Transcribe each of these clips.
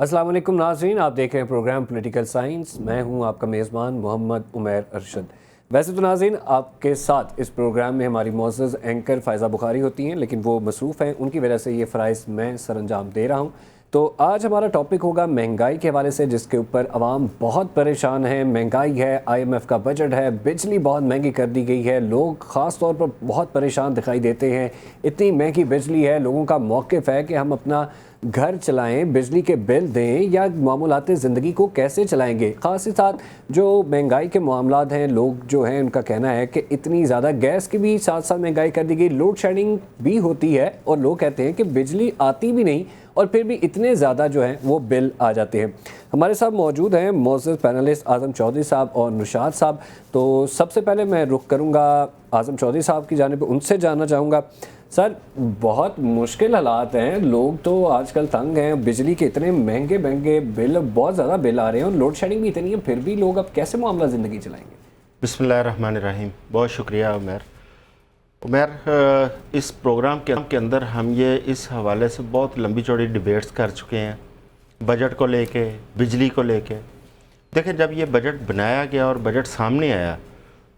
अस्सलाम वालेकुम नाज़रीन, आप देख रहे हैं प्रोग्राम पॉलिटिकल साइंस। मैं हूं आपका मेज़बान मोहम्मद उमैर अरशद। वैसे तो नाज़रीन आपके साथ इस प्रोग्राम में हमारी मोअज़्ज़ज़ एंकर फ़ायज़ा बुखारी होती हैं, लेकिन वो मसरूफ़ हैं, उनकी वजह से ये फ़राइज़ मैं सरअंजाम दे रहा हूं। तो आज हमारा टॉपिक होगा महंगाई के हवाले से, जिसके ऊपर आवाम बहुत परेशान है। महंगाई है, IMF का बजट है, बिजली बहुत महंगी कर दी गई है, लोग ख़ास तौर पर बहुत परेशान दिखाई देते हैं। इतनी महंगी बिजली है, लोगों का मौक़िफ़ है कि हम अपना घर चलाएं, बिजली के बिल दें या मामूलात ज़िंदगी को कैसे चलाएंगे। ख़ास ही साथ जो महंगाई के मामलात हैं, लोग जो हैं उनका कहना है कि इतनी ज़्यादा गैस की भी साथ साथ महंगाई कर दी गई, लोड शेडिंग भी होती है और लोग कहते हैं कि बिजली आती भी नहीं और फिर भी इतने ज़्यादा जो है वो बिल आ जाते हैं। हमारे साथ मौजूद हैं मोअज़्ज़ज़ पैनलिस्ट आज़म चौधरी साहब और निशात साहब। तो सबसे पहले मैं रुख करूँगा आज़म चौधरी साहब की जानिब, उनसे जानना चाहूँगा सर, बहुत मुश्किल हालात हैं, लोग तो आजकल तंग हैं, बिजली के इतने महंगे महंगे बिल, बहुत ज़्यादा बिल आ रहे हैं और लोड शेडिंग भी इतनी है, फिर भी लोग अब कैसे मामला ज़िंदगी चलाएंगे। बिस्मिल्लाहिर्रहमानिर्रहीम। बहुत शुक्रिया उमैर। इस प्रोग्राम के अंदर हम ये इस हवाले से बहुत लंबी चौड़ी डिबेट्स कर चुके हैं, बजट को लेके, बिजली को लेके। देखें, जब ये बजट बनाया गया और बजट सामने आया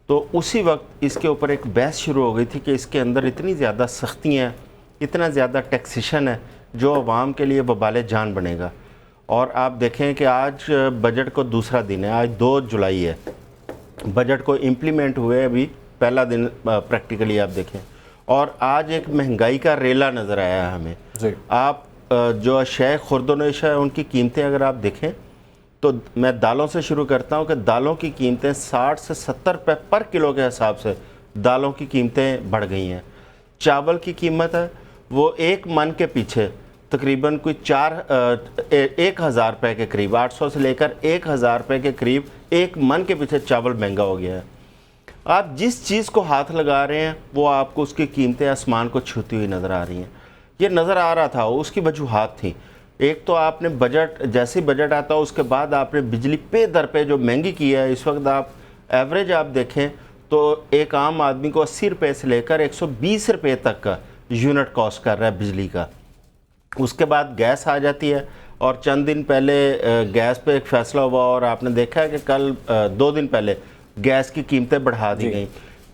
तो उसी वक्त इसके ऊपर एक बहस शुरू हो गई थी कि इसके अंदर इतनी ज़्यादा सख्तियाँ, इतना ज़्यादा टैक्सेशन है जो आवाम के लिए वबाल जान बनेगा। और आप देखें कि आज बजट को दूसरा दिन है, आज 2 जुलाई है, बजट को इम्प्लीमेंट हुए अभी पहला दिन प्रैक्टिकली आप देखें, और आज एक महंगाई का रेला नज़र आया है हमें जी। आप जो शय खुर्दोनश है उनकी कीमतें अगर आप देखें तो मैं दालों से शुरू करता हूं कि दालों की कीमतें 60 से 70 रुपये पर किलो के हिसाब से दालों की कीमतें बढ़ गई हैं। चावल की कीमत है वो एक मन के पीछे तकरीबन कोई 1,000 रुपये के करीब, 800 से लेकर 1,000 रुपये के करीब एक मन के पीछे चावल महंगा हो गया है। आप जिस चीज़ को हाथ लगा रहे हैं वो आपको उसकी कीमतें आसमान को छूती हुई नज़र आ रही हैं। ये नज़र आ रहा था, उसकी वजूहात थी। एक तो आपने बजट, जैसे बजट आता है उसके बाद आपने बिजली पे दर पे जो महंगी की है। इस वक्त आप एवरेज आप देखें तो एक आम आदमी को 80 रुपये से लेकर 120 रुपये तक का यूनिट कॉस्ट कर रहा है बिजली का। उसके बाद गैस आ जाती है, और चंद दिन पहले गैस पे एक फ़ैसला हुआ और आपने देखा है कि कल 2 दिन पहले गैस की कीमतें बढ़ा दी गई,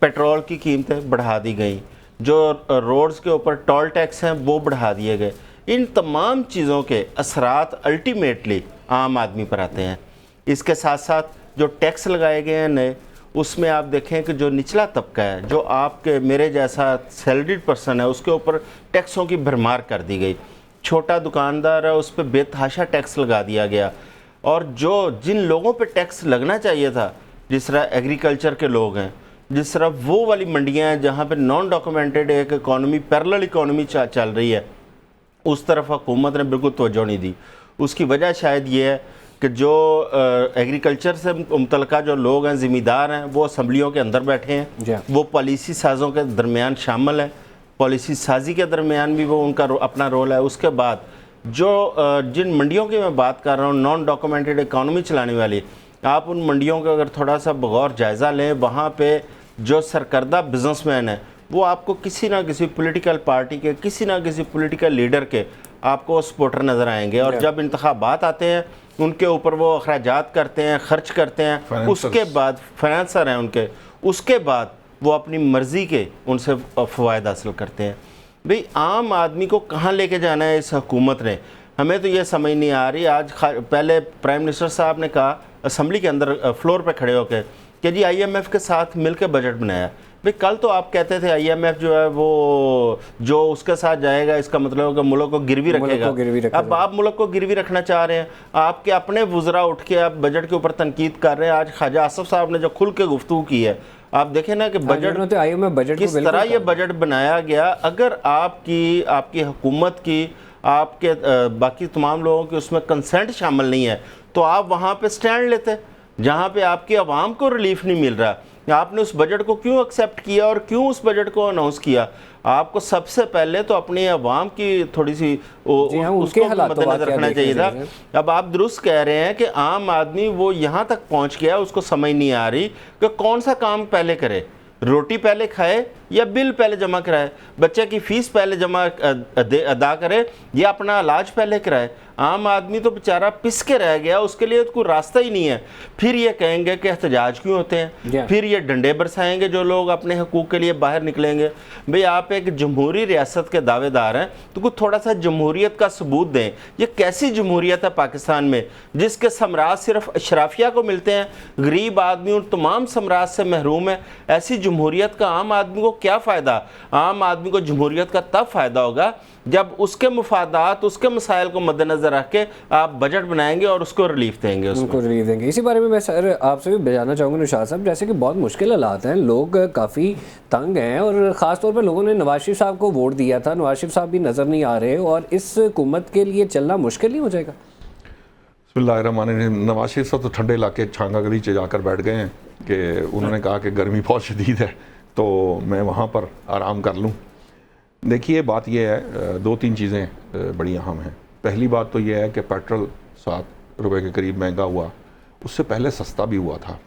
पेट्रोल की कीमतें बढ़ा दी गई, जो रोड्स के ऊपर टोल टैक्स हैं वो बढ़ा दिए गए। इन तमाम चीज़ों के असरात अल्टीमेटली आम आदमी पर आते हैं। इसके साथ साथ जो टैक्स लगाए गए हैं नए, उसमें आप देखें कि जो निचला तबका है, जो आपके मेरे जैसा सैलरीड पर्सन है, उसके ऊपर टैक्सों की भरमार कर दी गई। छोटा दुकानदार है उस पर बेतहाशा टैक्स लगा दिया गया। और जिन लोगों पर टैक्स लगना चाहिए था, जिस तरह एग्रीकल्चर के लोग हैं, जिस तरह वो वाली मंडियाँ हैं जहाँ पर नॉन डॉक्यूमेंटेड एक इकॉनमी, पैरेलल इकॉनमी चल रही है, उस तरफ हुकूमत ने बिल्कुल तवज्जो नहीं दी। उसकी वजह शायद ये है कि जो एग्रीकल्चर से मुतल्लिका जो लोग हैं, ज़िम्मेदार हैं, वो असम्बलियों के अंदर बैठे हैं, वो पॉलिसी साज़ों के दरमियान शामिल है, पॉलिसी साजी के दरमियान भी वो उनका अपना रोल है। उसके बाद जो जिन मंडियों की मैं बात कर रहा हूँ, नॉन डॉक्यूमेंटेड इकॉनमी चलाने वाली, आप उन मंडियों का अगर थोड़ा सा बगौर जायज़ा लें, वहाँ पर जो सरकर्दा बिजनेसमैन है वो आपको किसी ना किसी पॉलिटिकल पार्टी के, किसी ना किसी पॉलिटिकल लीडर के आपको सपोर्टर नज़र आएंगे। और जब इंतखाबात आते हैं उनके ऊपर वो अखराजात करते हैं, खर्च करते हैं, उसके बाद फाइनेंसर हैं उनके, उसके बाद वो अपनी मर्ज़ी के उनसे फ़वायद हासिल करते हैं। भाई आम आदमी को कहाँ लेके जाना है इस हुकूमत ने, हमें तो ये समझ नहीं आ रही। आज पहले प्राइम मिनिस्टर साहब ने कहा असम्बली के अंदर फ्लोर पर खड़े होकर कि जी IMF के साथ मिलकर बजट बनाया। भाई कल तो आप कहते थे IMF जो है वो जो उसके साथ जाएगा इसका मतलब है कि मुल्क को गिरवी रखेगा। अब आप मुल्क को गिरवी रखना चाह रहे हैं, आपके अपने वुज़रा उठ के आप बजट के ऊपर तनकीद कर रहे हैं। आज ख्वाजा आसिफ साहब ने जो खुल के गुफ्तगू की है, आप देखें ना कि बजट किस तरह ये बजट बनाया गया। अगर आपकी हुकूमत की, आपके बाकी तमाम लोगों की उसमें कंसेंट शामिल नहीं है तो आप वहाँ पर स्टैंड लेते, जहाँ पर आपकी आवाम को रिलीफ नहीं मिल रहा। आपने उस बजट को क्यों एक्सेप्ट किया और क्यों उस बजट को अनाउंस किया? आपको सबसे पहले तो अपनी आवाम की थोड़ी सी उसको मद्देनजर रखना चाहिए था। अब आप दुरुस्त कह रहे हैं कि आम आदमी वो यहाँ तक पहुँच गया, उसको समझ नहीं आ रही कि कौन सा काम पहले करे, रोटी पहले खाए या बिल पहले जमा कराए, बच्चे की फ़ीस पहले जमा अदा करे या अपना इलाज पहले कराए। आम आदमी तो बेचारा पिस के रह गया, उसके लिए तो कोई रास्ता ही नहीं है। फिर ये कहेंगे कि एहतजाज क्यों होते हैं, फिर ये डंडे बरसाएंगे जो लोग अपने हकूक़ के लिए बाहर निकलेंगे। भाई आप एक जमहूरी रियासत के दावेदार हैं तो कुछ थोड़ा सा जमहूरियत का सबूत दें। ये कैसी जमहूरियत है पाकिस्तान में जिसके समराज सिर्फ अशराफिया को मिलते हैं, गरीब आदमी उन तमाम समराज से महरूम है। ऐसी जमहूरियत का आम आदमी को क्या फ़ायदा? आम आदमी को जमहूरियत का तब फ़ायदा होगा जब उसके मुफादात, उसके मसाइल को मद्देनज़र रख के आप बजट बनाएंगे और उसको रिलीफ देंगे, उसको रिलीफ देंगे। इसी बारे में मैं सर आपसे भी बताना चाहूँगा निशात साहब, जैसे कि बहुत मुश्किल हालात हैं, लोग काफ़ी तंग हैं और ख़ास तौर पर लोगों ने नवाज शरीफ साहब को वोट दिया था, नवाज शरीफ साहब भी नज़र नहीं आ रहे और इस हुकूमत के लिए चलना मुश्किल नहीं हो जाएगा? बिस्मिल्लाहिर्रहमानिर्रहीम। नवाज शरीफ साहब तो ठंडे इलाके छांगा गली से जाकर बैठ गए हैं कि उन्होंने कहा कि गर्मी बहुत शदीद है तो मैं वहाँ पर आराम कर लूँ। देखिए बात यह है, दो तीन चीज़ें बड़ी अहम हैं। पहली बात तो यह है कि पेट्रोल 7 रुपए के करीब महंगा हुआ, उससे पहले सस्ता भी हुआ था,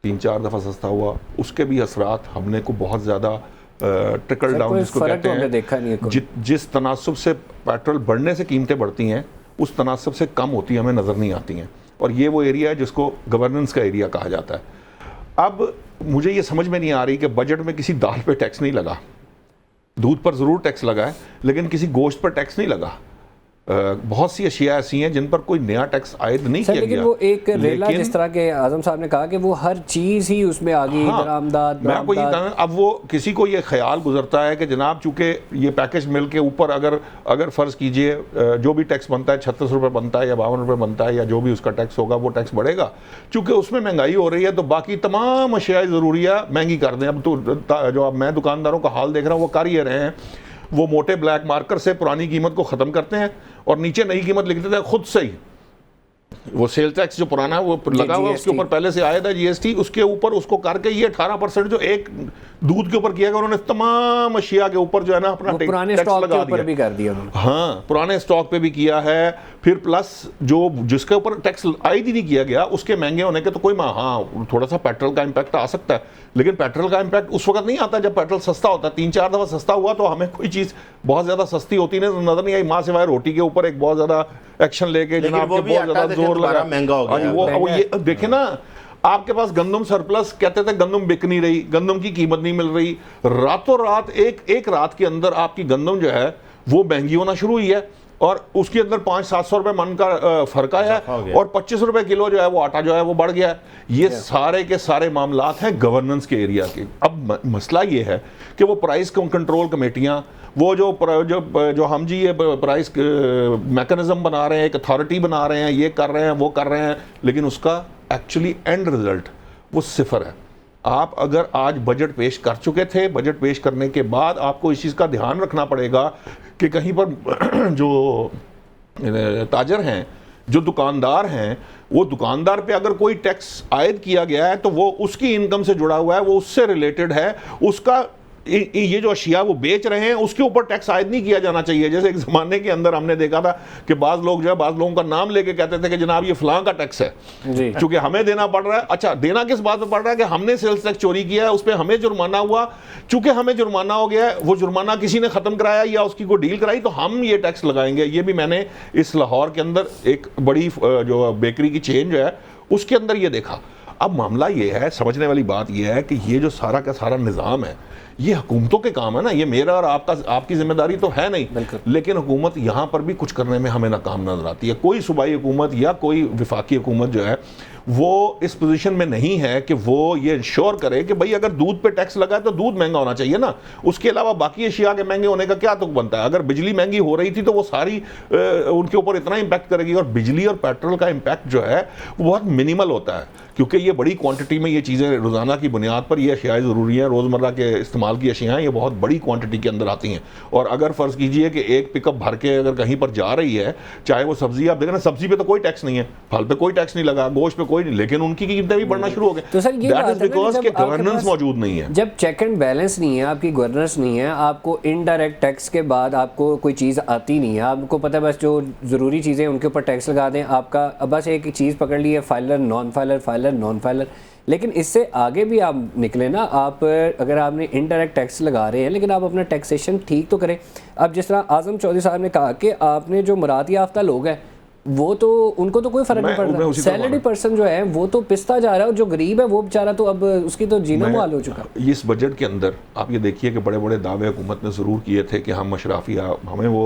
3-4 दफ़ा सस्ता हुआ, उसके भी असरात हमने को बहुत ज़्यादा ट्रिकल डाउन जिसको कहते हैं, देखा नहीं है। जिस तनासब से पेट्रोल बढ़ने से कीमतें बढ़ती हैं उस तनासब से कम होती हमें नज़र नहीं आती हैं, और ये वो एरिया है जिसको गवर्नेंस का एरिया कहा जाता है। अब मुझे ये समझ में नहीं आ रही कि बजट में किसी दाल पे टैक्स नहीं लगा, दूध पर ज़रूर टैक्स लगा है लेकिन किसी गोश्त पर टैक्स नहीं लगा। बहुत सी अशिया ऐसी हैं जिन पर कोई नया टैक्स आयद नहीं किया लेकिन गया। वो एक रेला जिस तरह के आजम साहब ने कहा कि वो हर चीज़ ही उसमें आ गई, दरामदाद। मैं आपको ये कहना, अब वो किसी को ये ख्याल गुजरता है कि जनाब चूँकि ये पैकेज मिल के ऊपर अगर फ़र्ज़ कीजिए जो भी टैक्स बनता है 36 रुपये बनता है या 52 रुपये बनता है या जो भी उसका टैक्स होगा वो टैक्स बढ़ेगा, चूँकि उसमें महंगाई हो रही है तो बाकी तमाम अशिया ज़रूरिया महंगी कर दें। अब तो जो अब मैं दुकानदारों का हाल देख रहा हूँ वो कर ही रहे हैं, वो मोटे ब्लैक मार्कर से पुरानी कीमत को ख़त्म करते हैं और नीचे नई कीमत लिख देते हैं खुद से ही। वो सेल टैक्स जो पुराना है वो लगा हुआ है, उसके ऊपर पहले से आया था जीएसटी, उसके ऊपर उसको करके ये 18% जो एक दूध के ऊपर किया गया, उन्होंने तमाम अशिया के ऊपर जो है ना अपना पुराने स्टॉक के ऊपर भी कर दिया उन्होंने। हाँ, पुराने स्टॉक पे भी किया है। फिर प्लस जो जिसके ऊपर टैक्स आयद ही नहीं किया गया उसके महंगे होने के तो कोई, हाँ थोड़ा सा पेट्रोल का इम्पैक्ट आ सकता है, लेकिन पेट्रोल का इम्पैक्ट उस वक्त नहीं आता जब पेट्रोल सस्ता होता है। 3-4 दफ़ा सस्ता हुआ तो हमें कोई चीज़ बहुत ज़्यादा सस्ती होती नहीं तो नजर नहीं आई, माँ सिवाय रोटी के ऊपर एक बहुत ज़्यादा एक्शन लेके जनाब के बहुत ज़्यादा जोर लगा, महंगा हो गया। वो ये देखे ना, आपके पास गंदम सरप्लस, कहते थे गंदम बिक नहीं रही, गंदम की कीमत नहीं मिल रही, रातों रात एक रात के अंदर आपकी गंदम जो है वो महंगी होना शुरू हुई है और उसके अंदर 500-700 रुपये मन का फ़र्क आया है और 25 रुपये किलो जो है वो आटा जो है वो बढ़ गया है। ये सारे के सारे मामलात हैं गवर्नेंस के एरिया के। अब मसला ये है कि वो प्राइस कंट्रोल कमेटियाँ, वो जो हम जी ये प्राइस मैकेनिज्म बना रहे हैं, एक अथॉरिटी बना रहे हैं, ये कर रहे हैं वो कर रहे हैं, लेकिन उसका एक्चुअली एंड रिजल्ट वो सिफर है। आप अगर आज बजट पेश कर चुके थे, बजट पेश करने के बाद आपको इस चीज़ का ध्यान रखना पड़ेगा कि कहीं पर जो ताजर हैं, जो दुकानदार हैं, वो दुकानदार पे अगर कोई टैक्स आयद किया गया है तो वो उसकी इनकम से जुड़ा हुआ है, वो उससे रिलेटेड है, उसका ये जो अशिया वो बेच रहे हैं उसके ऊपर टैक्स आयद नहीं किया जाना चाहिए। जैसे एक ज़माने के अंदर हमने देखा था कि बाज़ लोग जो है बाज़ लोगों का नाम लेके कहते थे कि जनाब ये फलां का टैक्स है, क्योंकि हमें देना पड़ रहा है। अच्छा, देना किस बात पर पड़ रहा है कि हमने सेल्स टैक्स चोरी किया है, उस पर हमें जुर्माना हुआ, चूंकि हमें जुर्माना हो गया है, वो जुर्माना किसी ने ख़त्म कराया या उसकी कोई डील कराई तो हम ये टैक्स लगाएंगे। ये भी मैंने इस लाहौर के अंदर एक बड़ी जो बेकरी की चेन जो है उसके अंदर ये देखा। अब मामला ये है, समझने वाली बात ये है कि ये जो सारा का सारा निज़ाम है ये हुकूमतों के काम है ना, ये मेरा और आपकी जिम्मेदारी तो है नहीं, लेकिन हुकूमत यहाँ पर भी कुछ करने में हमें नाकाम नजर आती है। कोई सूबाई हुकूमत या कोई विफाकी हुकूमत जो है वो इस पोजीशन में नहीं है कि वो ये इंश्योर करे कि भाई अगर दूध पे टैक्स लगा है तो दूध महंगा होना चाहिए ना, उसके अलावा बाकी अशिया के महंगे होने का क्या तुक बनता है। अगर बिजली महंगी हो रही थी तो वो सारी उनके ऊपर इतना इम्पैक्ट करेगी, और बिजली और पेट्रोल का इम्पैक्ट जो है वो बहुत मिनिमल होता है क्योंकि ये बड़ी क्वांटिटी में ये चीज़ें रोज़ाना की बुनियाद पर ये अशियाएँ ज़रूरी हैं, रोज़मर्रा के इस्तेमाल की अशियाएँ ये बहुत बड़ी क्वांटिटी के अंदर आती हैं। और अगर फ़र्ज़ कीजिए कि एक पिकअप भर के अगर कहीं पर जा रही है, चाहे वो सब्ज़ी, आप देखें ना सब्ज़ी पे तो कोई टैक्स नहीं है, फल पे कोई टैक्स नहीं लगा, गोश्त पे कोई नहीं, लेकिन उनकी कीमतें भी बढ़ना शुरू हो गई। तो सर ये दैट इज बिकॉज के गवर्नेंस मौजूद नहीं है। जब चेक एंड बैलेंस नहीं है, आपकी गवर्नेंस नहीं है, आपको इनडायरेक्ट टैक्स के बाद आपको कोई चीज़ आती नहीं है, आपको पता है बस जो ज़रूरी चीज़ें उनके ऊपर टैक्स लगा दें, आपका बस एक चीज़ पकड़ ली है, filer non filer, filer non filer. लेकिन इससे आगे भी आप निकले ना, आप अगर आपने इनडायरेक्ट टैक्स लगा रहे हैं लेकिन आप अपना टैक्सेशन ठीक तो करें। अब जिस तरह आजम चौधरी साहब ने कहा कि आपने जो मुराद याफ्ता लोग हैं वो तो उनको तो कोई फर्क नहीं पड़ रहा, सैलरी पर्सन जो है वो तो पिसता जा रहा है, और जो गरीब है वो बेचारा तो अब उसकी तो जीना मुहाल हो चुका। इस बजट के अंदर आप ये देखिए कि बड़े बड़े दावे हुकूमत ने ज़रूर किए थे कि हम अशराफिया, हमें वो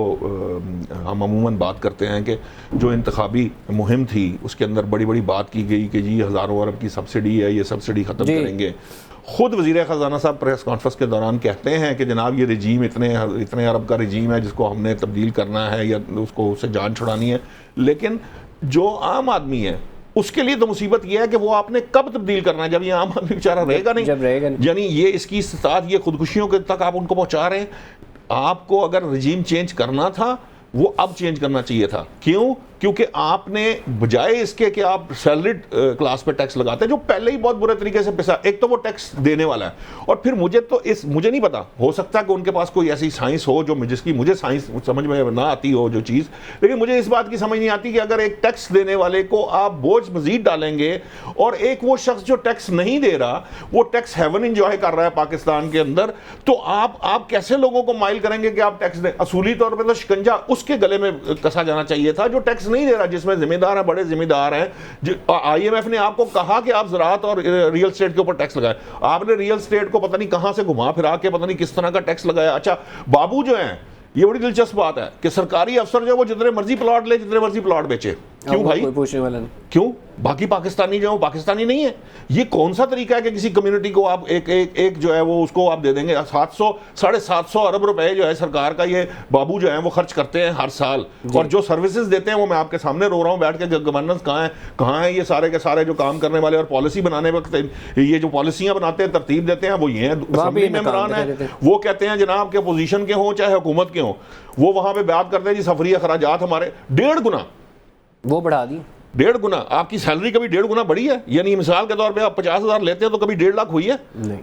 हम अमूमन बात करते हैं कि जो इंतखाबी मुहिम थी उसके अंदर बड़ी बड़ी बात की गई कि जी हज़ारों अरब की सब्सिडी है, ये सब्सिडी ख़त्म करेंगे। खुद वज़ीर ख़जाना साहब प्रेस कॉन्फ्रेंस के दौरान कहते हैं कि जनाब ये रजीम इतने अरब का रजीम है जिसको हमने तब्दील करना है या उसको उससे जान छुड़ानी है। लेकिन जो आम आदमी है उसके लिए तो मुसीबत यह है कि वो आपने कब तब्दील करना है, जब ये आम आदमी बेचारा रहेगा नहीं, जब रहेगा नहीं। यानी ये इसकी इस्तात, ये खुदकुशियों के तक आप उनको पहुंचा रहे हैं। आपको अगर रजीम चेंज करना था वो अब चेंज करना चाहिए था। क्यों? क्योंकि आपने बजाय इसके कि आप सैलरीड क्लास पे टैक्स लगाते हैं जो पहले ही बहुत बुरे तरीके से पिसा, एक तो वो टैक्स देने वाला है, और फिर मुझे नहीं पता, हो सकता है कि उनके पास कोई ऐसी साइंस हो जो जिसकी मुझे साइंस समझ में ना आती हो जो चीज़, लेकिन मुझे इस बात की समझ नहीं आती कि अगर एक टैक्स देने वाले को आप बोझ मजीद डालेंगे और एक वो शख्स जो टैक्स नहीं दे रहा वो टैक्स हेवन इंजॉय कर रहा है पाकिस्तान के अंदर, तो आप कैसे लोगों को माइल करेंगे कि आप टैक्स दें? असूली तौर पर तो शिकंजा उसके गले में कसा जाना चाहिए था जो टैक्स नहीं दे रहा, जिसमें जिम्मेदार है, बड़े जिम्मेदार हैं। आईएमएफ ने आपको कहा कि आप ज़राअत और रियल एस्टेट के ऊपर टैक्स लगाए, आपने रियल एस्टेट को पता नहीं कहां से घुमा फिरा के पता नहीं किस तरह का टैक्स लगाया। अच्छा, बाबू जो हैं, ये बड़ी दिलचस्प बात है कि सरकारी अफसर जो वो जितने मर्जी प्लॉट ले, जितने मर्जी प्लॉट बेचे। क्यों भाई? कोई पूछने वाला नहीं। क्यों? बाकी पाकिस्तानी जो है वो पाकिस्तानी नहीं है। ये कौन सा तरीका है कि किसी कम्युनिटी को आप एक जो है वो उसको आप दे देंगे? 700-750 अरब रुपए जो है सरकार का ये बाबू जो है वो खर्च करते हैं हर साल, और जो सर्विसेज देते हैं वो मैं आपके सामने रो रहा हूँ बैठ के, गवर्नेंस कहाँ है ये सारे के सारे जो काम करने वाले और पॉलिसी बनाने वक्त ये जो पॉलिसियां बनाते हैं, तरतीब देते हैं, वो ये हैं असेंबली मेंबरान है। वो कहते हैं जनाब के अपोजिशन के हों चाहे हुकूमत के हों, वो वहां पे बात करते हैं जी सफरी अखराजात हमारे 1.5 गुना वो बढ़ा दी, 1.5 गुना। आपकी सैलरी कभी 1.5 गुना बढ़ी है? यानी मिसाल के तौर पे आप 50,000 लेते हैं तो कभी 1.5 लाख हुई है?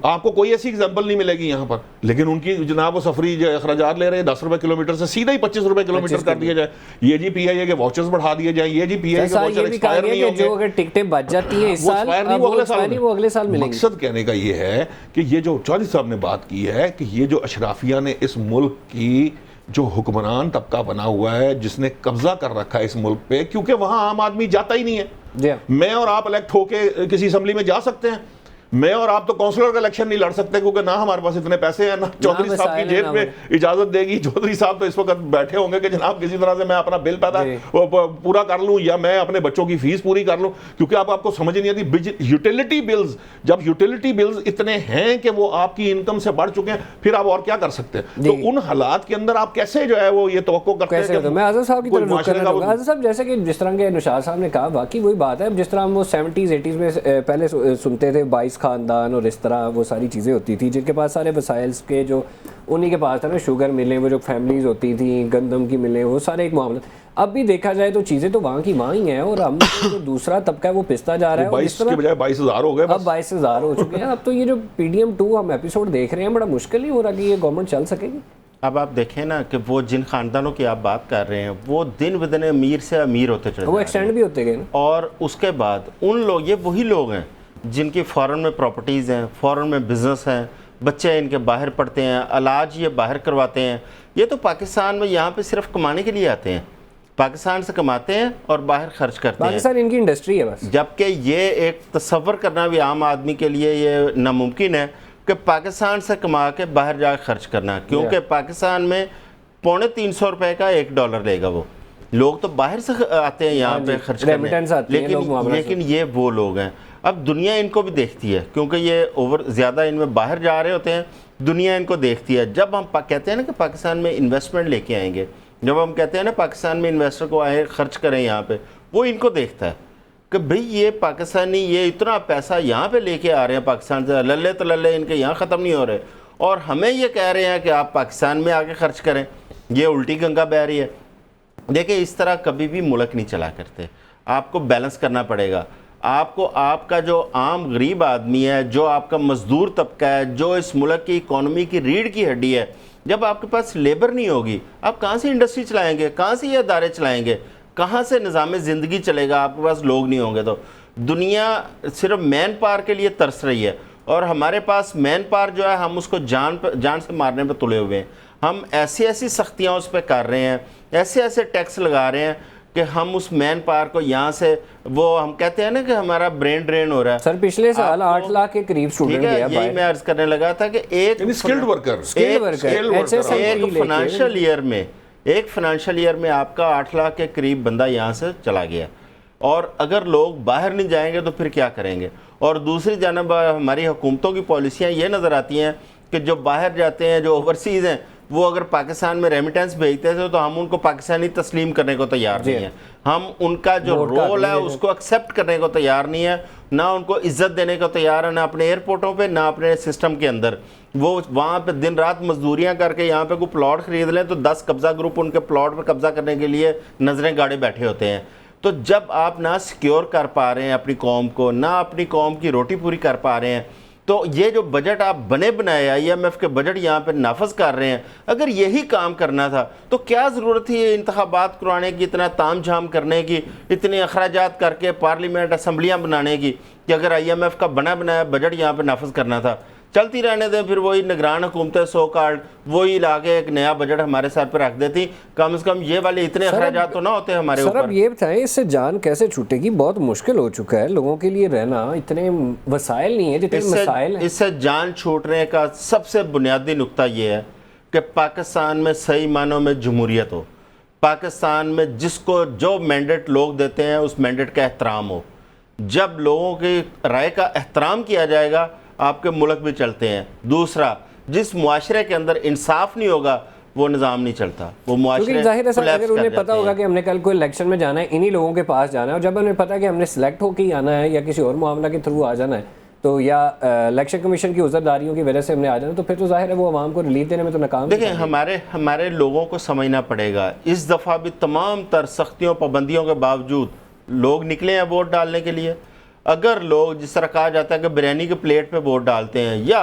आपको कोई ऐसी एग्जांपल नहीं मिलेगी यहाँ पर। लेकिन उनकी जनाब वो सफरी जो अखराजात ले रहे हैं 10 रुपए किलोमीटर से सीधा ही 25 रुपए किलोमीटर कर दिया जाए, ये जी पीआईए के वाउचर्स बढ़ा दिए जाए, ये जी पीआईए के वाउचर एक्सपायर नहीं होंगे, जो अगर टिकटें बच जाती हैं इस साल वो अगले साल मिलेंगे। मकसद कहने का ये है कि ये जो चौधरी साहब ने बात की है कि ये जो अशराफिया ने इस मुल्क की जो हुक्मरान तबका बना हुआ है, जिसने कब्जा कर रखा है इस मुल्क पे, क्योंकि वहां आम आदमी जाता ही नहीं है। मैं और आप इलेक्ट होके किसी असेंबली में जा सकते हैं, मैं और आप तो काउंसलर का इलेक्शन नहीं लड़ सकते क्योंकि ना हमारे पास इतने पैसे हैं, ना चौधरी साहब की जेब में इजाजत देगी। चौधरी साहब तो इस वक्त बैठे होंगे कि जनाब किसी तरह से मैं अपना बिल पैदा पूरा कर लूं या मैं अपने बच्चों की फीस पूरी कर लूं, क्योंकि आपको समझ नहीं आती यूटिलिटी बिल्स, जब यूटिलिटी बिल्स इतने हैं कि वो आपकी इनकम से बढ़ चुके हैं, फिर आप और क्या कर सकते हैं? तो उन हालात के अंदर आप कैसे जो है वो ये तवक्को करते हैं? मैं आज़म साहब की तरफ रुख करना चाहूंगा। आज़म साहब, जैसे कि जिस तरह के निशाद साहब ने कहा, बाकी वही बात है, जिस तरह हम वो 70s-80s में पहले सुनते थे 22 खानदान और इस तरह वो सारी चीज़ें होती थी जिनके पास सारे वसाइल के जो उन्हीं के पास था ना, शुगर मिलें, वो जो फैमिलीज होती थी, गंदम की मिलें, वो सारे एक मामला। अब भी देखा जाए तो चीज़ें तो वहाँ की वहाँ ही हैं, और हम जो दूसरा तबका है वो पिसता जा रहा है। 22 के बजाय 22,000 हो गए, अब 22,000 हो चुके हैं। अब तो ये जो PDM 2 हम एपिसोड देख रहे हैं, बड़ा मुश्किल ही हो रहा कि ये गवर्नमेंट चल सकेगी। अब आप देखें ना कि वो जिन खानदानों की आप बात कर रहे हैं वो दिन ब दिन अमीर से अमीर होते चले, वो एक्सटेंड भी होते गए, और उसके बाद उन लोग, ये वही लोग हैं जिनकी फ़ॉरेन में प्रॉपर्टीज़ हैं, फ़ॉरेन में बिज़नेस हैं, बच्चे इनके बाहर पढ़ते हैं, इलाज ये बाहर करवाते हैं। ये तो पाकिस्तान में यहाँ पे सिर्फ कमाने के लिए आते हैं, पाकिस्तान से कमाते हैं और बाहर खर्च करते हैं। पाकिस्तान इनकी इंडस्ट्री है बस। जबकि ये एक तसव्वुर करना भी आम आदमी के लिए ये नामुमकिन है कि पाकिस्तान से कमा के बाहर जाकर खर्च करना, क्योंकि पाकिस्तान में 350 रुपए का $1 लेगा वो। लोग तो बाहर से आते हैं यहाँ पे खर्च करने, लेकिन ये वो लोग हैं। अब दुनिया इनको भी देखती है क्योंकि ये ओवर ज़्यादा इनमें बाहर जा रहे होते हैं, दुनिया इनको देखती है। जब हम कहते हैं ना कि पाकिस्तान में इन्वेस्टमेंट लेके आएंगे, जब हम कहते हैं ना पाकिस्तान में इन्वेस्टर को आए खर्च करें यहाँ पे, वो इनको देखता है कि भाई ये पाकिस्तानी ये इतना पैसा यहाँ पे लेके आ रहे हैं पाकिस्तान से, लल्ले तो लल्ले इनके यहाँ ख़त्म नहीं हो रहे, और हमें ये कह रहे हैं कि आप पाकिस्तान में आके खर्च करें। ये उल्टी गंगा बह रही है। देखिए, इस तरह कभी भी मुल्क नहीं चला करते, आपको बैलेंस करना पड़ेगा। आपको आपका जो आम गरीब आदमी है, जो आपका मजदूर तबका है, जो इस मुल्क की इकोनॉमी की रीढ़ की हड्डी है, जब आपके पास लेबर नहीं होगी, आप कहाँ से इंडस्ट्री चलाएंगे, कहाँ से ये अदारे चलाएंगे, कहाँ से निज़ाम ज़िंदगी चलेगा, आपके पास लोग नहीं होंगे। तो दुनिया सिर्फ मैन पावर के लिए तरस रही है, और हमारे पास मैन पावर जो है हम उसको जान से मारने पर तुले हुए हैं। हम ऐसी सख्तियाँ उस पर कर रहे हैं, ऐसे टैक्स लगा रहे हैं कि हम उस मैन पावर को यहाँ से, वो हम कहते हैं ना कि हमारा ब्रेन ड्रेन हो रहा है। सर पिछले साल 8 लाख के करीब स्टूडेंट गया, यही मैं अर्ज करने लगा था कि एक स्किल्ड वर्कर एक फाइनेंशियल ईयर में आपका 8 लाख के करीब बंदा यहाँ से चला गया, और अगर लोग बाहर नहीं जाएंगे तो फिर क्या करेंगे। और दूसरी जानब हमारी हुकूमतों की पॉलिसियाँ ये नज़र आती हैं कि जो बाहर जाते हैं, जो ओवरसीज़ हैं, वो अगर पाकिस्तान में रेमिटेंस भेजते थे तो हम उनको पाकिस्तानी तस्लीम करने को तैयार नहीं है, हम उनका जो रोल है उसको एक्सेप्ट करने को तैयार नहीं है, ना उनको इज्जत देने को तैयार है, ना अपने एयरपोर्टों पे, ना अपने सिस्टम के अंदर। वो वहाँ पे दिन रात मजदूरियाँ करके यहाँ पे कोई प्लॉट खरीद लें तो 10 कब्जा ग्रुप उनके प्लॉट पर कब्जा करने के लिए नज़रें गाड़े बैठे होते हैं। तो जब आप ना सिक्योर कर पा रहे हैं अपनी कौम को, ना अपनी कौम की रोटी पूरी कर पा रहे हैं, तो ये जो बजट आप बने बनाए IMF के बजट यहाँ पे नाफज कर रहे हैं, अगर यही काम करना था तो क्या ज़रूरत थी इंतखाबात करवाने की, इतना ताम झाम करने की, इतने अखराजात करके पार्लियामेंट असम्बलियाँ बनाने की, कि अगर IMF का बना बनाया बजट यहाँ पे नाफज करना था। चलती रहने दें, फिर वही निगरान हुकूमतें सो कार्ड वही लाके एक नया बजट हमारे सर पर रख देती, कम से कम ये वाले इतने अखराजात तो ना होते हमारे ऊपर। सर अब ये बताएं, इससे जान कैसे छूटेगी? बहुत मुश्किल हो चुका है लोगों के लिए रहना, इतने वसाइल नहीं है जितने मसाइल हैं। इससे जान छूटने का सबसे बुनियादी नुक्ता ये है कि पाकिस्तान में सही मानों में जमहूरियत हो, पाकिस्तान में जिसको जो मैंडेट लोग देते हैं उस मैंडेट का एहतराम हो। जब लोगों की राय का एहतराम किया जाएगा आपके मुल्क भी चलते हैं। दूसरा, जिस मुआशरे के अंदर इंसाफ नहीं होगा वो निज़ाम नहीं चलता, वो मुआशरे जाहिर है सर, अगर उन्हें पता होगा कि हमने कल कोई इलेक्शन में जाना है, इन्हीं लोगों के पास जाना है, और जब उन्हें पता है कि हमने सिलेक्ट होकर ही आना है या किसी और मामला के थ्रू आ जाना है, तो या इलेक्शन कमीशन की उज़रदारियों की वजह से हमने आ जाना, तो फिर तो जाहिर है वो आवाम को रिलीफ देने में तो नाकाम। देखिए, हमारे लोगों को समझना पड़ेगा, इस दफ़ा भी तमाम तर सख्तियों पाबंदियों के बावजूद लोग निकले हैं वोट डालने के लिए। अगर लोग, जिस तरह कहा जाता है कि बिरयानी के प्लेट पे वोट डालते हैं या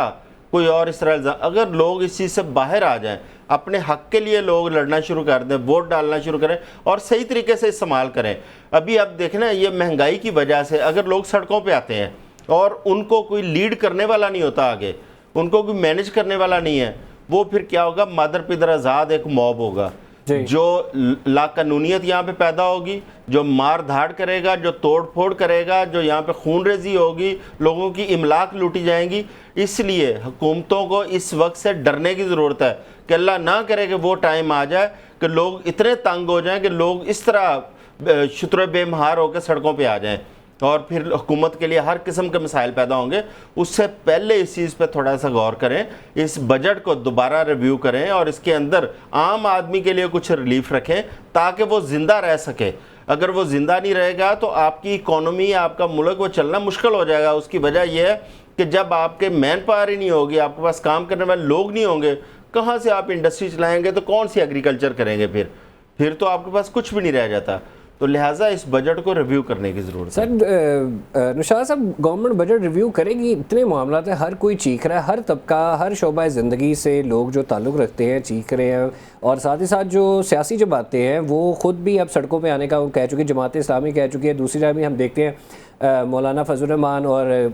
कोई और इस तरह, अगर लोग इस चीज़ से बाहर आ जाएं, अपने हक के लिए लोग लड़ना शुरू कर दें, वोट डालना शुरू करें और सही तरीके से इस्तेमाल करें। अभी आप देखना, ये महंगाई की वजह से अगर लोग सड़कों पे आते हैं और उनको कोई लीड करने वाला नहीं होता, आगे उनको कोई मैनेज करने वाला नहीं है, वो फिर क्या होगा, मादर पिदर आज़ाद एक मॉब होगा जो लाकानूनियत यहाँ पे पैदा होगी, जो मार धाड़ करेगा, जो तोड़ फोड़ करेगा, जो यहाँ पे खून रेजी होगी, लोगों की इमलाक लूटी जाएंगी। इसलिए हुकूमतों को इस वक्त से डरने की ज़रूरत है कि अल्लाह ना करे कि वो टाइम आ जाए कि लोग इतने तंग हो जाएं कि लोग इस तरह शुतर बेमहार होकर सड़कों पर आ जाएँ और फिर हुकूमत के लिए हर किस्म के मसाइल पैदा होंगे। उससे पहले इस चीज़ पे थोड़ा सा गौर करें, इस बजट को दोबारा रिव्यू करें और इसके अंदर आम आदमी के लिए कुछ रिलीफ रखें ताकि वो ज़िंदा रह सके। अगर वो ज़िंदा नहीं रहेगा तो आपकी इकोनॉमी, आपका मुल्क वो चलना मुश्किल हो जाएगा। उसकी वजह यह है कि जब आपके मैन पावर ही नहीं होगी, आपके पास काम करने वाले लोग नहीं होंगे, कहाँ से आप इंडस्ट्री चलाएँगे, तो कौन सी एग्रीकल्चर करेंगे, फिर तो आपके पास कुछ भी नहीं रह जाता। तो लिहाजा इस बजट को रिव्यू करने की ज़रूरत है। सर निशात साहब, गवर्नमेंट बजट रिव्यू करेगी, इतने मामला है, हर कोई चीख रहा है, हर तबका, हर शोबा ज़िंदगी से लोग जो ताल्लुक़ रखते हैं चीख रहे हैं, और साथ ही साथ जो सियासी जमातें हैं वो ख़ुद भी अब सड़कों पे आने का वो कह चुकी, जमात इस्लामी कह चुकी है। दूसरी तरफ भी हम देखते हैं मौलाना फजल रहमान और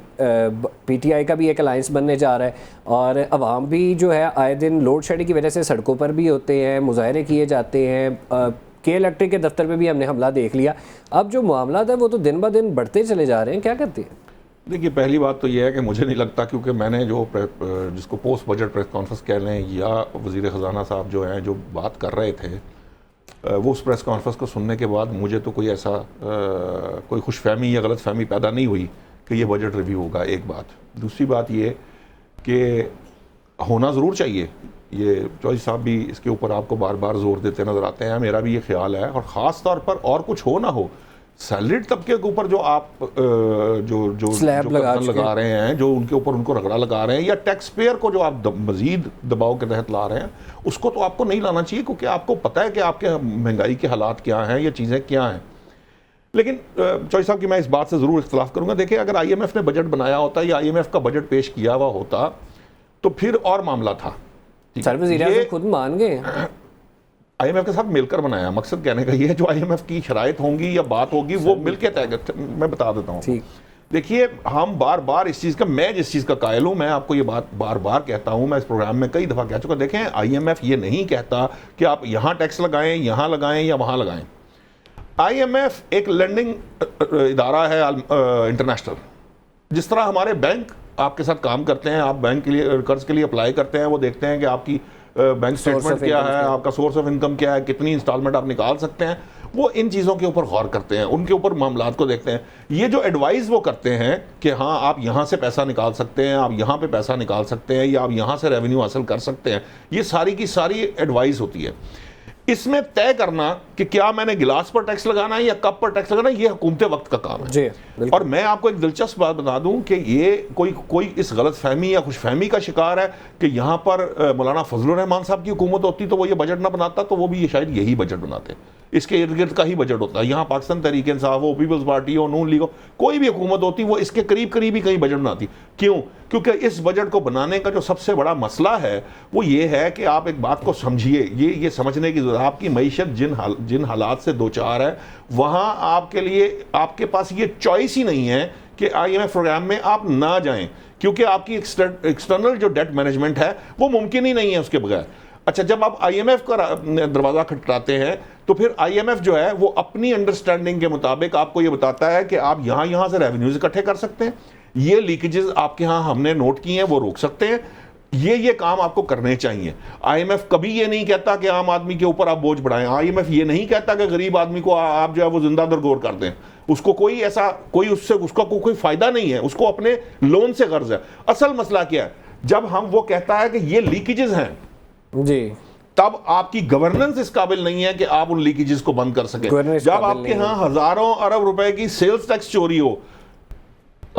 PTI का भी एक अलायंस बनने जा रहा है, और अवाम भी जो है आए दिन लोड शेडिंग की वजह से सड़कों पर भी होते हैं, मुजाहरे किए जाते हैं। के इलेक्ट्रिक के दफ्तर पे भी हमने हमला देख लिया। अब जो मामला था वो तो दिन ब दिन बढ़ते चले जा रहे हैं, क्या करते हैं? देखिए, पहली बात तो ये है कि मुझे नहीं लगता, क्योंकि मैंने जो जिसको पोस्ट बजट प्रेस कॉन्फ्रेंस कह लें या वज़ीर ख़जाना साहब जो हैं जो बात कर रहे थे, वो उस प्रेस कॉन्फ्रेंस को सुनने के बाद मुझे तो कोई ऐसा कोई खुशफहमी या गलत फहमी पैदा नहीं हुई कि ये बजट रिव्यू होगा। एक बात। दूसरी बात ये कि होना ज़रूर चाहिए, ये चौधरी साहब भी इसके ऊपर आपको बार बार जोर देते नज़र आते हैं, मेरा भी ये ख्याल है। और ख़ास तौर पर और कुछ हो ना हो, सैलरीड तबके के ऊपर जो आप जो स्लैब लगा रहे हैं, जो उनके ऊपर उनको रगड़ा लगा रहे हैं, या टैक्स पेयर को जो आप मज़ीद दबाव के तहत ला रहे हैं, उसको तो आपको नहीं लाना चाहिए, क्योंकि आपको पता है कि आपके महंगाई के हालात क्या हैं, ये चीज़ें क्या हैं। लेकिन चौधरी साहब की मैं इस बात से ज़रूर इख्तलाफ करूंगा। देखिए, अगर IMF ने बजट बनाया होता या IMF का बजट पेश किया हुआ होता तो फिर और मामला था। सर वज़ीर-ए-आज़म खुद मान गए IMF के साथ मिलकर बनाया, मकसद कहने का ये है जो IMF की शराइत होंगी या बात होगी वो मिलकर तय, मैं बता देता हूँ। देखिए, हम बार बार इस चीज़ का, मैं जिस चीज़ का कायल हूँ, मैं आपको ये बात बार बार कहता हूँ, मैं इस प्रोग्राम में कई दफ़ा कह चुका। देखें, IMF ये नहीं कहता कि आप यहाँ टैक्स लगाएं, यहाँ लगाएं या वहाँ लगाएं। IMF एक लेंडिंग इदारा है इंटरनेशनल। जिस तरह हमारे बैंक आपके साथ काम करते हैं, आप बैंक के लिए कर्ज के लिए अप्लाई करते हैं, वो देखते हैं कि आपकी बैंक स्टेटमेंट क्या है, आपका सोर्स ऑफ इनकम क्या है, कितनी इंस्टॉलमेंट आप निकाल सकते हैं, वो इन चीज़ों के ऊपर गौर करते हैं, उनके ऊपर मामलात को देखते हैं। ये जो एडवाइस वो करते हैं कि हाँ आप यहाँ से पैसा निकाल सकते हैं, आप यहाँ पे पैसा निकाल सकते हैं, या आप यहाँ से रेवेन्यू हासिल कर सकते हैं, ये सारी की सारी एडवाइस होती है। इसमें तय करना कि क्या मैंने गिलास पर टैक्स लगाना है या कप पर टैक्स लगाना है, ये हुकूमत वक्त का काम है जी। और मैं आपको एक दिलचस्प बात बता दूं कि ये कोई इस गलत फहमी या खुशफहमी का शिकार है कि यहाँ पर मौलाना फजलुर रहमान साहब की हुकूमत होती तो वो ये बजट ना बनाता, तो वो भी ये शायद यही बजट बनाते। इसके इर्द गिर्द का ही बजट होता है। यहाँ पाकिस्तान तहरीक इंसाफ हो, पीपल्स पार्टी हो, नून लीग हो, कोई भी हुकूमत होती वो इसके करीब करीब ही कहीं बजट बनाती। क्यों? क्योंकि इस बजट को बनाने का जो सबसे बड़ा मसला है वो ये है कि आप एक बात को समझिए, ये समझने की जरूरत, आपकी मईशत जिन हालात से दो चार है, वहाँ आपके लिए आपके पास ये चॉइस ही नहीं है कि IMF प्रोग्राम में आप ना जाएं, क्योंकि आपकी एक्सटर्नल जो डेट मैनेजमेंट है वो मुमकिन ही नहीं है उसके बगैर। अच्छा, जब आप IMF का दरवाज़ा खटखटाते हैं तो फिर IMF जो है वो अपनी अंडरस्टैंडिंग के मुताबिक आपको ये बताता है कि आप यहाँ से रेवेन्यूज इकट्ठे कर सकते हैं, ये लीकेजेस आपके यहाँ हमने नोट किए हैं वो रोक सकते हैं, ये काम आपको करने चाहिए। IMF कभी ये नहीं कहता कि आम आदमी के ऊपर आप बोझ बढ़ाएं। IMF ये नहीं कहता कि गरीब आदमी को आप जो है वो जिंदा दरगोर कर दें, उसको उसका कोई फायदा नहीं है, उसको अपने लोन से कर्ज है। असल मसला क्या है, जब हम वो कहता है कि ये लीकेजेस हैं जी, तब आपकी गवर्नेंस इस काबिल नहीं है कि आप उन लीकेजेस को बंद कर सकें। जब आपके यहाँ हजारों अरब रुपए की सेल्स टैक्स चोरी हो,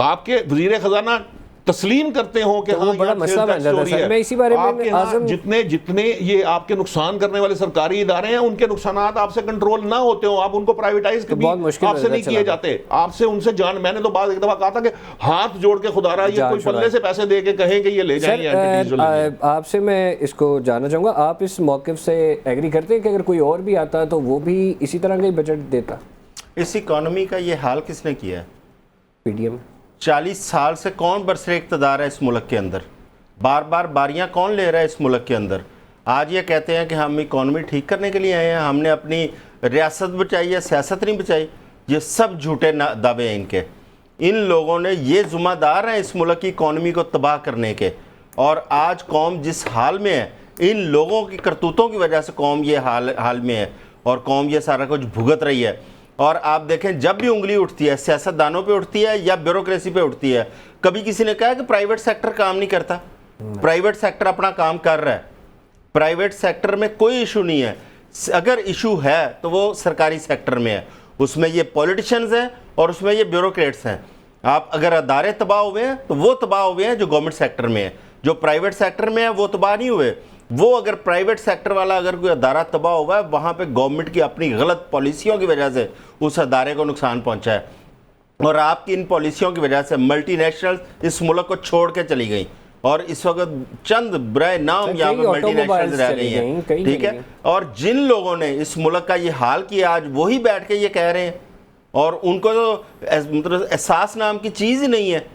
आपके वजीर खजाना तस्लीम करते हो कि हाँ बड़ा मसला बन जाता है। मैं इसी बारे में आजम जितने ये आपके नुकसान करने वाले सरकारी इदारे हैं, उनके नुकसानात आपसे कंट्रोल ना होते हो, आप उनको प्राइवेटाइज कभी आपसे नहीं किए जाते, आपसे उनसे मैंने तो बात एक दफा कहा था कि हाथ जोड़ के खुदारा ये कोई पल्ले से पैसे दे के कहें कि ये ले जाएंगे। आपसे मैं इसको जानना चाहूंगा, आप इस मौक़िफ़ से एग्री करते हैं कि अगर कोई और भी आता तो वो भी इसी तरह का ही बजट देता? इस इकॉनमी का ये हाल किसने किया है? PDM। 40 साल से कौन बरसरे इक़्तिदार है इस मुल्क के अंदर? बार बार बारियां कौन ले रहा है इस मुल्क के अंदर? आज ये कहते हैं कि हम इकॉनमी ठीक करने के लिए आए हैं, हमने अपनी रियासत बचाई है, सियासत नहीं बचाई। ये सब झूठे दावे हैं इनके। इन लोगों ने ये ज़िम्मेदार हैं इस मुल्क की इकॉनमी को तबाह करने के, और आज कौम जिस हाल में है, इन लोगों की करतूतों की वजह से कौम ये हाल में है, और कौम ये सारा कुछ भुगत रही है। और आप देखें, जब भी उंगली उठती है, सियासतदानों पे उठती है या ब्यूरोक्रेसी पे उठती है, कभी किसी ने कहा कि प्राइवेट सेक्टर काम नहीं करता? प्राइवेट सेक्टर अपना काम कर रहा है। प्राइवेट सेक्टर में कोई इशू नहीं है। अगर इशू है तो वो सरकारी सेक्टर में है, उसमें ये पॉलिटिशियंस हैं और उसमें ये ब्यूरोक्रेट्स हैं। आप अगर अदारे तबाह हुए हैं तो वो तबाह हुए हैं जो गवर्नमेंट सेक्टर में है, जो प्राइवेट सेक्टर में है वो तबाह नहीं हुए। वो अगर प्राइवेट सेक्टर वाला अगर कोई अदारा तबाह हुआ है, वहाँ पे गवर्नमेंट की अपनी गलत पॉलिसियों की वजह से उस अदारे को नुकसान पहुँचा है, और आपकी इन पॉलिसियों की वजह से मल्टीनेशनल्स इस मुल्क को छोड़ के चली गई, और इस वक्त चंद बुराए नाम यहाँ पर मल्टीनेशनल्स रह गई हैं, ठीक है। और जिन लोगों ने इस मुल्क का ये हाल किया, आज वही बैठ के ये कह रहे हैं, और उनको तो मतलब एहसास नाम की चीज़ ही नहीं है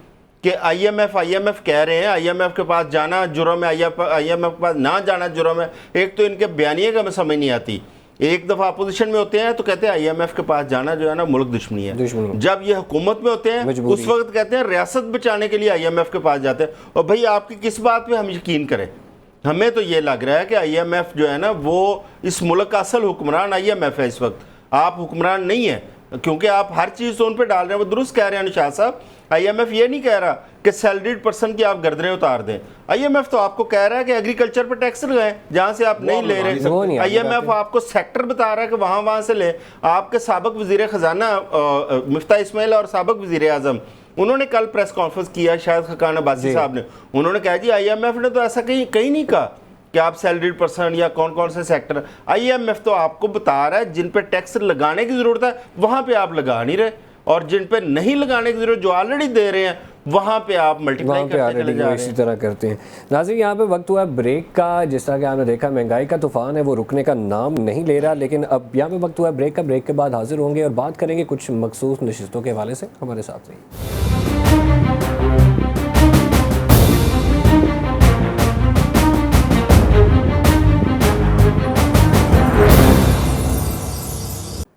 कि IMF कह रहे हैं, IMF के पास जाना जुर्म है, IMF के पास ना जाना जुर्म है। एक तो इनके बयानिए का मैं समझ नहीं आती, एक दफ़ा अपोजिशन में होते हैं तो कहते हैं IMF के पास जाना जो है ना मुल्क दुश्मनी है, जब ये हुकूमत में होते हैं उस वक्त कहते हैं रियासत बचाने के लिए IMF के पास जाते हैं। और भाई आपकी किस बात पे हम यकीन करें? हमें तो ये लग रहा है कि IMF जो है ना वो इस मुल्क का असल हुक्मरान IMF है इस वक्त, आप हुक्मरान नहीं है, क्योंकि आप हर चीज़ उन पर डाल रहे हैं। वो दुरुस्त कह रहे हैं अनुशाद साहब, IMF ये नहीं कह रहा कि सैलरीड पर्सन की आप गर्दनें उतार दें। IMF तो आपको कह रहा है कि एग्रीकल्चर पर टैक्स लगाएं जहाँ से आप नहीं ले रहे। IMF आपको सेक्टर बता रहा है कि वहाँ से लें। आपके साबिक वज़ीर ख़जाना मिफ्ता इस्माइल और साबिक वज़ीर आज़म, उन्होंने कल प्रेस कॉन्फ्रेंस किया, शायद खकान अब्बासी साहब ने, उन्होंने कहा जी IMF ने तो ऐसा कहीं नहीं कहा कि आप सैलरीड पर्सन या कौन कौन से सेक्टर, IMF तो आपको बता रहा है जिन पे टैक्स लगाने की ज़रूरत है वहाँ पे आप लगा नहीं रहे, और जिन पे नहीं लगाने की ज़रूरत, जो ऑलरेडी दे रहे हैं, वहाँ पे आप मल्टीप्लाई करते चले जा रहे हैं। इसी तरह करते हैं। नाज़रीन, यहाँ पे वक्त हुआ ब्रेक का। जिस तरह कि आपने देखा महंगाई का तूफान है वो रुकने का नाम नहीं ले रहा, लेकिन अब यहाँ पे वक्त हुआ ब्रेक का। ब्रेक के बाद हाजिर होंगे और बात करेंगे कुछ मखसूस नशिस्तों के हवाले से। हमारे साथ रहिए।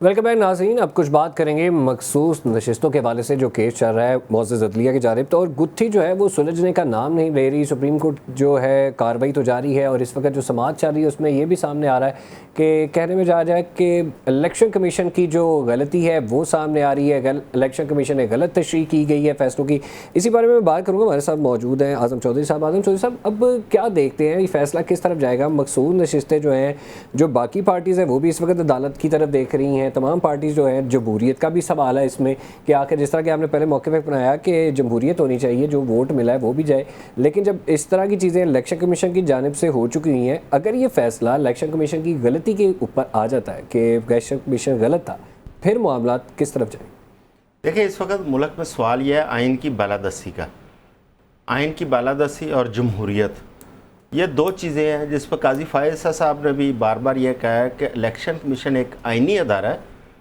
वेलकम बैक नाज़रीन। अब कुछ बात करेंगे मखसूस नशिस्तों के हवाले से जो केस चल रहा है मुअज़्ज़ज़ अदलिया की जानिब। तो और गुत्थी जो है वो सुलझने का नाम नहीं ले रही। सुप्रीम कोर्ट जो है कार्रवाई तो जारी है, और इस वक्त जो समाअत चल रही है उसमें ये भी सामने आ रहा है कि कहने में जा जाए कि इलेक्शन कमीशन की जो गलती है वो सामने आ रही है। इलेक्शन कमीशन ने गलत तशरीह की गई है फैसलों की। इसी बारे में बात करूँगा। हमारे साथ मौजूद हैं आज़म चौधरी साहब। आज़म चौधरी साहब, अब क्या देखते हैं ये फैसला किस तरफ जाएगा? मखसूस नशिस्तें जो हैं, जो बाकी पार्टीज़ हैं वो भी इस वक्त अदालत की तरफ देख रही हैं। तमाम पार्टीज़ जो है, जमहूरियत का भी सवाल है इसमें कि आखिर जिस तरह कि आपने पहले मौके पे बनाया कि जमहूरियत होनी चाहिए, जो वोट मिला है वो भी जाए, लेकिन जब इस तरह की चीज़ें इलेक्शन कमीशन की जानिब से हो चुकी हुई हैं, अगर ये फैसला इलेक्शन कमीशन की गलती के ऊपर आ जाता है कि इलेक्शन कमीशन गलत था, फिर मामला किस तरफ जाए? देखिए, इस वक्त मुल्क में सवाल यह है आइन की बालादस्ती का। आइन की बालादस्ती और जमहूरियत, ये दो चीज़ें हैं जिस पर काजी फायज़ साहब ने भी बार बार ये कहा है कि इलेक्शन कमीशन एक आइनी अदारा है,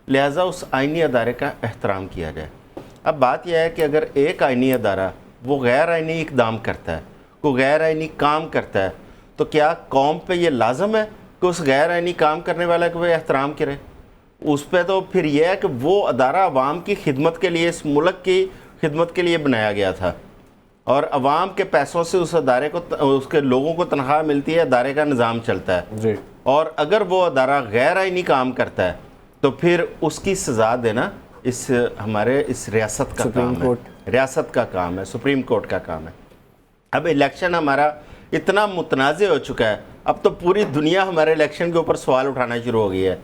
लिहाजा उस आइनी अदारे का एहतराम किया जाए। अब बात यह है कि अगर एक आइनी अदारा वो गैर आइनी इक़दाम करता है, कोई गैर आइनी काम करता है, तो क्या कौम पे ये लाजम है कि उस गैर आइनी काम करने वाले को वह एहतराम करे? उस पर तो फिर यह है कि वो अदारा अवाम की खिदमत के लिए, इस मुल्क की खिदमत के लिए बनाया गया था, और अवाम के पैसों से उस अदारे को, उसके लोगों को तनख्वाह मिलती है, अदारे का निज़ाम चलता है जी। और अगर वो अदारा गैर आइनी काम करता है तो फिर उसकी सज़ा देना इस हमारे इस रियासत का काम है, रियासत का काम है, सुप्रीम कोर्ट का काम है। अब इलेक्शन हमारा इतना मुतनाज़ हो चुका है, अब तो पूरी दुनिया हमारे इलेक्शन के ऊपर सवाल उठाना शुरू हो गई है।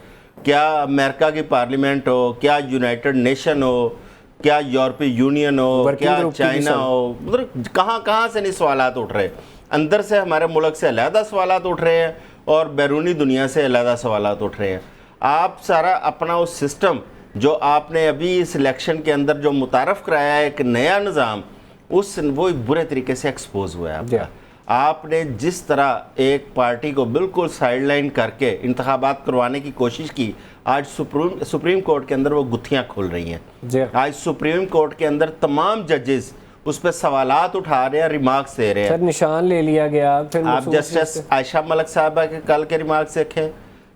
क्या अमेरिका की पार्लियामेंट हो, क्या यूनाइटेड नेशन हो, क्या यूरोपीय यूनियन हो, क्या चाइना हो, मतलब कहाँ से नहीं सवालात उठ रहे। अंदर से हमारे मुल्क से अलहदा सवालात उठ रहे हैं और बैरूनी दुनिया से अलहदा सवालात उठ रहे हैं। आप सारा अपना उस सिस्टम जो आपने अभी इस इलेक्शन के अंदर जो मुतारफ़ कराया है, एक नया निज़ाम, वो बुरे तरीके से एक्सपोज हुआ है आपका। आपने जिस तरह एक पार्टी को बिल्कुल साइडलाइन करके इंतखाबात करवाने की कोशिश की, आज सुप्रीम कोर्ट के अंदर वो गुत्थियां खुल रही हैं। आज सुप्रीम कोर्ट के अंदर तमाम जजेस उस पर सवालात उठा रहे हैं, रिमार्क्स दे रहे हैं। सर, निशान ले लिया गया। फिर आप जस्टिस आयशा मलिक साहबा के कल के रिमार्क्स देखें,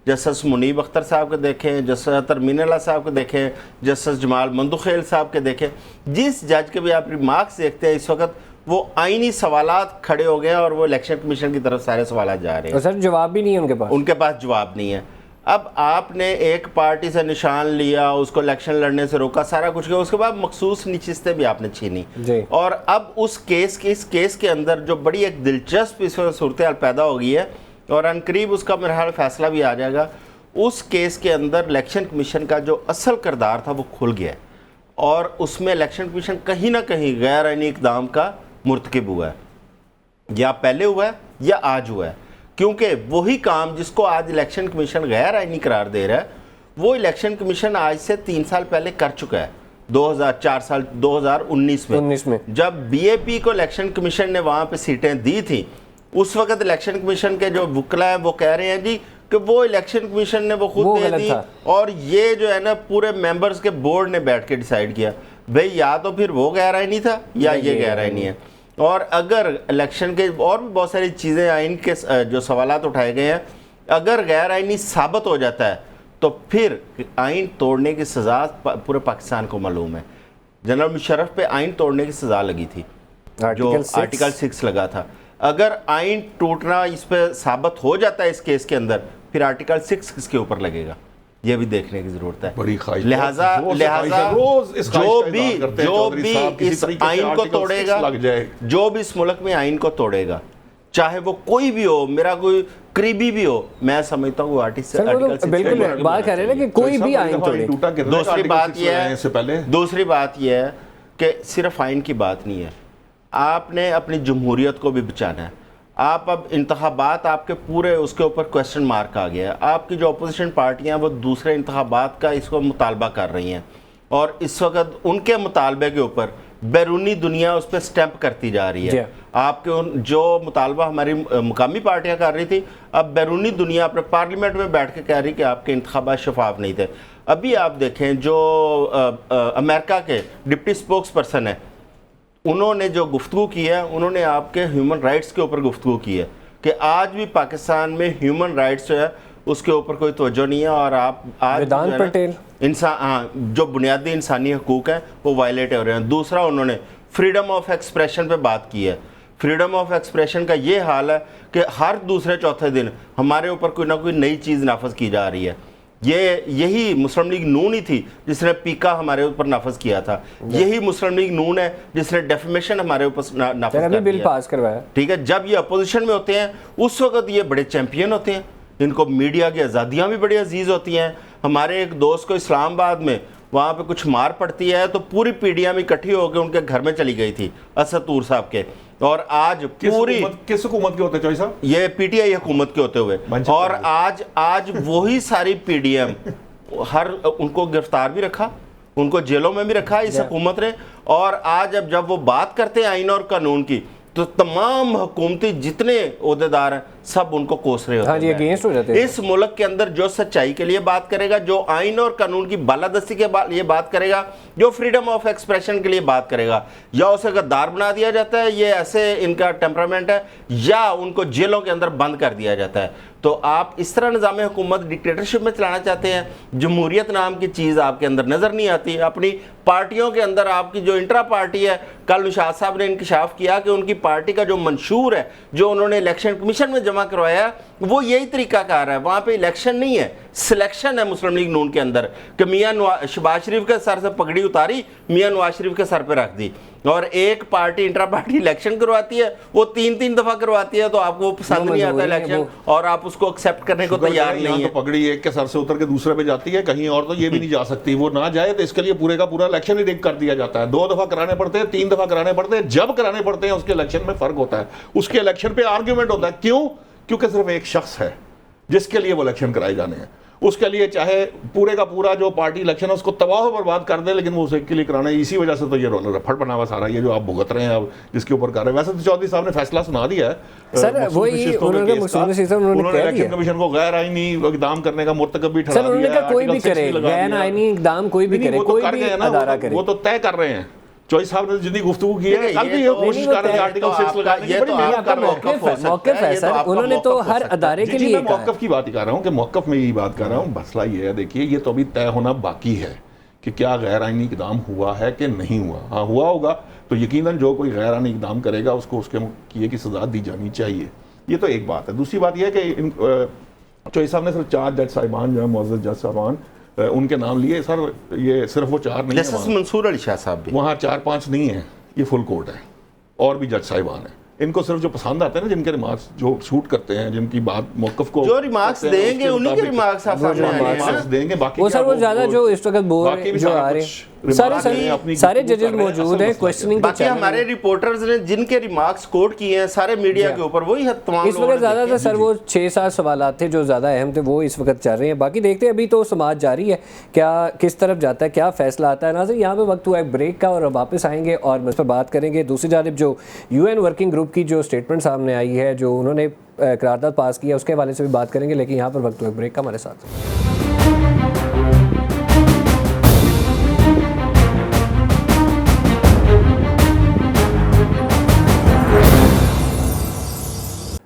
जस्टिस मुनीब अख्तर साहब को देखें, जस्टिस तरमीन अल्लाह साहब को देखें, जस्टिस जमाल मंदुखेल साहब के देखें, जिस जज के भी आप रिमार्क्स देखते हैं इस वक्त वो आईनी सवालात खड़े हो गए और वो इलेक्शन कमीशन की तरफ सारे सवालात जा रहे हैं। सर, जवाब भी नहीं है उनके पास जवाब नहीं है। अब आपने एक पार्टी से निशान लिया, उसको इलेक्शन लड़ने से रोका, सारा कुछ किया, उसके बाद मखसूस नशिस्तें भी आपने छीनी। और अब इस केस के अंदर जो बड़ी एक दिलचस्प इस सूरत हाल पैदा हो गई है, और अनकरीब उसका मेरा ख्याल फैसला भी आ जाएगा। उस केस के अंदर इलेक्शन कमीशन का जो असल किरदार था वो खुल गया है, और उसमें इलेक्शन कमीशन कहीं ना कहीं गैर आइनी इक़दाम का मुर्तकिब हुआ है, या पहले हुआ है या आज हुआ है। क्योंकि वही काम जिसको आज इलेक्शन कमीशन गैर आइनी करार दे रहा है, वो इलेक्शन कमीशन आज से 3 साल पहले कर चुका है। 2019 में जब BAP को इलेक्शन कमीशन ने वहाँ पे सीटें दी थी, उस वक्त इलेक्शन कमीशन के जो वकला हैं वो कह रहे हैं जी कि वो इलेक्शन कमीशन ने वो खुद दे दी, और ये जो है ना पूरे मेंबर्स के बोर्ड ने बैठ के डिसाइड किया। भाई, या तो फिर वो गैर आइनी था या ये गैर आइनी है। और अगर इलेक्शन के और भी बहुत सारी चीज़ें आइन के जो सवालात उठाए गए हैं, अगर गैर आइनी साबित हो जाता है तो फिर आइन तोड़ने की सज़ा पूरे पाकिस्तान को मालूम है। जनरल मुशर्रफ पे आइन तोड़ने की सज़ा लगी थी, जो आर्टिकल 6 लगा था। अगर आइन टूटना इस पर साबित हो जाता है इस केस के अंदर, फिर आर्टिकल 6 किसके ऊपर लगेगा, ये भी देखने की जरूरत है। लिहाजा जो भी इस आइन को तोड़ेगा, जो भी इस मुल्क में आइन को तोड़ेगा, चाहे वो कोई भी हो, मेरा कोई करीबी भी हो, मैं समझता हूँ आर्टिकल बिल्कुल बात कर रहे हैं कि कोई भी आइन तोड़े। दूसरी बात यह है कि सिर्फ आइन की बात नहीं है, आपने अपनी जमहूरियत को भी बचाना है, आप अब इंतखाबात आपके पूरे उसके ऊपर क्वेश्चन मार्क आ गया। आपकी जो अपोजिशन पार्टियां वो दूसरे इंतखाबात का इसको मुतालबा कर रही हैं और इस वक्त उनके मुतालबे के ऊपर बैरूनी दुनिया उस पर स्टैंप करती जा रही है। आपके उन जो मुतालबा हमारी मुकामी पार्टियां कर रही थी, अब बैरूनी दुनिया अपने पार्लियामेंट में बैठ के कह रही कि आपके इंतखाबात शफाफ नहीं थे। अभी आप देखें जो अमेरिका के डिप्टी स्पोक्स पर्सन है, उन्होंने जो गुफ्तगू की है, उन्होंने आपके ह्यूमन राइट्स के ऊपर गुफ्तगू की है कि आज भी पाकिस्तान में ह्यूमन राइट्स जो है उसके ऊपर कोई तवज्जो नहीं है और आप आज वेदांत पटेल इंसान, हाँ, जो बुनियादी इंसानी हकूक़ हैं वो वायलेट हो रहे हैं। दूसरा, उन्होंने फ्रीडम ऑफ एक्सप्रेशन पे बात की है। फ्रीडम ऑफ एक्सप्रेशन का ये हाल है कि हर दूसरे चौथे दिन हमारे ऊपर कोई ना कोई नई चीज़ नाफज की जा रही है। यही मुस्लिम लीग नून ही थी जिसने पीका हमारे ऊपर नाफज किया था। यही मुस्लिम लीग नून है जिसने डेफमेशन हमारे ऊपर नाफज कर बिल पास करवाया। ठीक है, जब ये अपोजिशन में होते हैं उस वक्त ये बड़े चैंपियन होते हैं, इनको मीडिया की आज़ादियाँ भी बड़ी अजीज़ होती हैं। हमारे एक दोस्त को इस्लामाबाद में वहाँ पे कुछ मार पड़ती है तो पूरी पीढ़ियाँ में इकट्ठी होकर उनके घर में चली गई थी, असद तूर साहब के। और आज पूरी किस हुकूमत के होते चौधरी साहब? ये पीटीआई हुकूमत के होते हुए, और आज वही सारी पीडीएम हर उनको गिरफ्तार भी रखा, उनको जेलों में भी रखा इस हुकूमत ने। और आज अब जब वो बात करते हैं आइन और कानून की तो तमाम हुकूमती जितने ओहदेदार हैं सब उनको कोस रहे होते हैं। अगेंस्ट हो जाते हैं। इस मुल्क के अंदर जो सच्चाई के लिए बात करेगा, जो आइन और कानून की बालादस्ती के लिए बात करेगा, जो फ्रीडम ऑफ एक्सप्रेशन के लिए बात करेगा, या उसे गद्दार बना दिया जाता है, ये ऐसे इनका टेम्परामेंट है, या उनको जेलों के अंदर बंद कर दिया जाता है। तो आप इस तरह निज़ाम हुकूमत डिक्टेटरशिप में चलाना चाहते हैं। जमहूरियत नाम की चीज़ आपके अंदर नज़र नहीं आती। अपनी पार्टियों के अंदर आपकी जो इंट्रा पार्टी है, कल निशात साहब ने इंकशाफ किया कि उनकी पार्टी का जो मंशूर है, जो उन्होंने इलेक्शन कमीशन में जमा करवाया, वो यही तरीकाकार है। वहाँ पे इलेक्शन नहीं है, सिलेक्शन है मुस्लिम लीग नून के अंदर कि मियाँ शहबाज शरीफ के सर से पगड़ी उतारी, मियाँ नवाज शरीफ के सर पे रख दी। और एक पार्टी इंट्रा पार्टी इलेक्शन करवाती है, वो 3-3 दफ़ा करवाती है, तो आपको वो पसंद नहीं आता इलेक्शन और आप उसको एक्सेप्ट करने को तैयार नहीं है। तो पगड़ी एक के सर से उतर के दूसरे पे जाती है, कहीं और तो ये भी नहीं जा सकती। वो ना जाए तो इसके लिए पूरे का पूरा इलेक्शन ही रिग कर दिया जाता है। 2 दफ़ा कराने पड़ते हैं, 3 दफ़ा कराने पड़ते हैं। जब कराने पड़ते हैं उसके इलेक्शन में फ़र्क होता है, उसके इलेक्शन पे आर्ग्यूमेंट होता है। क्यों? क्योंकि सिर्फ एक शख्स है जिसके लिए वो इलेक्शन कराए जाने हैं। उसके लिए चाहे पूरे का पूरा जो पार्टी इलेक्शन है उसको तबाह बर्बाद कर दे, लेकिन वो उसे के लिए कराना है। इसी वजह से तो ये रोल रफड़ बना हुआ सारा ये जो आप भुगत रहे हैं अब जिसके ऊपर कर रहे हैं। वैसे तो चौधरी साहब ने फैसला सुना दिया है सर, वही उन्होंने इलेक्शन कमीशन को गैर आईनी इकदाम करने का मुर्तकब भी ठहरा दिया है। कोई भी करे गैर आईनी इकदाम, कोई भी करे, कोई भी अदारा करे, वो तो तय कर रहे हैं। चौधरी साहब ने जितनी गुफ्तगू की है, कल भी ये कोशिश कर रहे हैं आर्टिकल 6 लगाने की, बड़ी मेहनत कर रहे हैं। मौक़िफ़ है सर, उन्होंने तो हर अदारे के लिए मैं मौक़िफ़ की बात ही कर रहा हूँ कि मौक़िफ़ में यही बात कर रहा हूँ। मसला ये है, देखिए ये तो अभी तय होना बाकी है कि क्या गैर आईनी इक़दाम हुआ है कि नहीं हुआ। हाँ, हुआ होगा तो यकीनन जो कोई गैर आईनी इक़दाम करेगा उसको उसके किए की सज़ा दी जानी चाहिए। ये तो एक बात है। दूसरी बात यह है कि चौधरी साहब ने सिर्फ 4 जज साहिबान जो है मुअज़्ज़ज़ जज साहिबान उनके नाम लिए। सर ये सिर्फ वो 4 नहीं है, मंसूर अली शाह साहब भी वहाँ 4-5 नहीं है, ये फुल कोर्ट है और भी जज साहिबान हैं। इनको सिर्फ जो पसंद आते हैं ना, जिनके रिमार्क्स जो सूट करते हैं, जिनकी बात मौक़िफ़ को जो रिमार्क्स देंगे उन्हीं के रिमार्क्स आप सामने आएंगे देंगे। बाकी वो सर वो ज़्यादा जो इस वक्त बोल जो आ रहे हैं सारे जजेस मौजूद हैं क्वेश्चनिंग बाकी हमारे रिपोर्टर्स ने जिनके रिमार्क्स कोट किए हैं सारे मीडिया के ऊपर, वही तमाम इस वक्त ज़्यादातर सर वो 6-7 सवालात थे जो ज़्यादा अहम थे, वो इस वक्त चल रहे हैं। बाकी देखते हैं, अभी तो समाज जारी है, क्या किस तरफ जाता है, क्या फैसला आता है। नाज़रीन, यहाँ पे वक्त हुआ है ब्रेक का और अब वापस आएंगे और इस पर बात करेंगे। दूसरी जानिब जो UN वर्किंग ग्रुप की जो स्टेटमेंट सामने आई है, जो उन्होंने करारदाद पास किया, उसके हवाले से भी बात करेंगे। लेकिन यहाँ पर वक्त हुआ ब्रेक का, हमारे साथ।